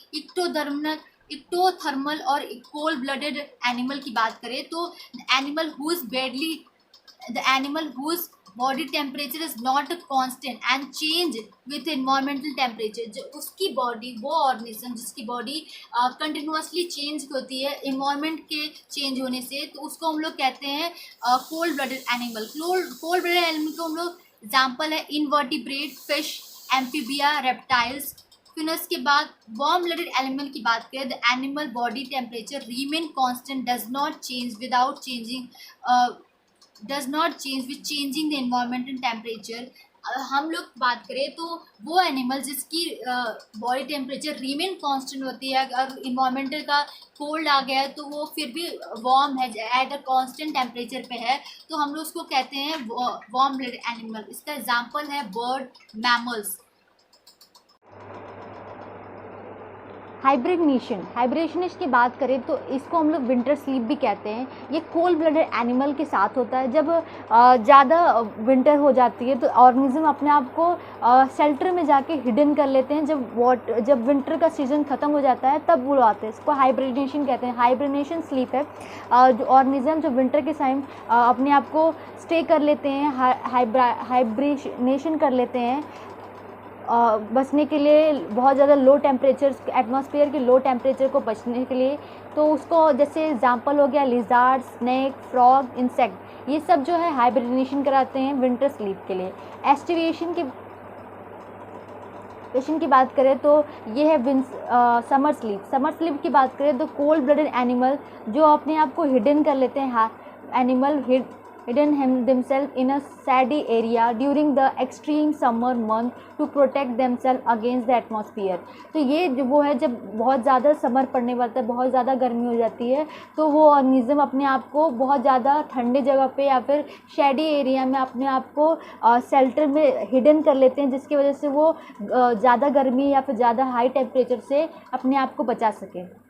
इक्टोथर्मल और कोल्ड ब्लडेड एनिमल की बात करें तो the animal whose body temperature is not constant and change with environmental temperature, जो उसकी बॉडी, वो ऑर्गेनिज्म जिसकी बॉडी कंटिन्यूसली चेंज होती है इन्वायरमेंट के चेंज होने से, तो उसको हम लोग कहते हैं cold blooded animal. Cold blooded animal को हम लोग एग्जाम्पल है इनवर्टिब्रेट फिश, एम्फीबिया, रेप्टाइल्स। फिर उसके बाद वार्म ब्लडेड एनिमल की बात करें, the animal body temperature Riemann constant, does not change with changing the environment and temperature. हम लोग बात करें तो वो एनिमल जिसकी बॉडी टेम्परेचर रीमेन कांस्टेंट होती है, अगर इन्वायरमेंटल का कोल्ड आ गया है तो वो फिर भी वार्म है, एट अ कांस्टेंट टेम्परेचर पे है, तो हम लोग उसको कहते हैं वार्म ब्लडेड एनिमल। इसका एग्जांपल है बर्ड, मैमल्स। हाइब्रेशन की बात करें तो इसको हम लोग विंटर स्लीप भी कहते हैं। ये कोल्ड ब्लडेड एनिमल के साथ होता है। जब ज़्यादा विंटर हो जाती है तो ऑर्गेनिज्म अपने आप को शेल्टर में जाके हिडन कर लेते हैं। जब विंटर का सीज़न ख़त्म हो जाता है तब वो आते हैं, इसको हाइब्रेनेशन कहते हैं। हाइब्रेनेशन स्लीप है जो ऑर्गेनिज्म जो विंटर के टाइम अपने आप को स्टे कर लेते हैं, हाइब्रेनेशन कर लेते हैं बचने के लिए, बहुत ज़्यादा लो टेम्परेचर, एटमॉस्फेयर के लो टेम्परेचर को बचने के लिए। तो उसको जैसे एग्जांपल हो गया लिजार्ड, स्नेक, फ्रॉग, इंसेक्ट, ये सब जो है हाइब्रेनेशन कराते हैं विंटर स्लीप के लिए। एस्टिवेशन की बात करें तो ये है समर स्लीप की बात करें तो कोल्ड ब्लडेड एनिमल जो अपने आप को हिडन कर लेते हैं, animal hidden themselves in a shady area during the extreme summer month to protect themselves against the atmosphere। तो ये जो वो है, जब बहुत ज़्यादा समर पड़ने वाला है, बहुत ज़्यादा गर्मी हो जाती है, तो वो ऑर्गेनिज्म अपने आप को बहुत ज़्यादा ठंडे जगह पे या फिर शेडी एरिया में अपने आप को शेल्टर में हिडन कर लेते हैं, जिसकी वजह से वो ज़्यादा गर्मी या फिर ज़्यादा हाई टेम्परेचर से अपने आप को बचा सकें।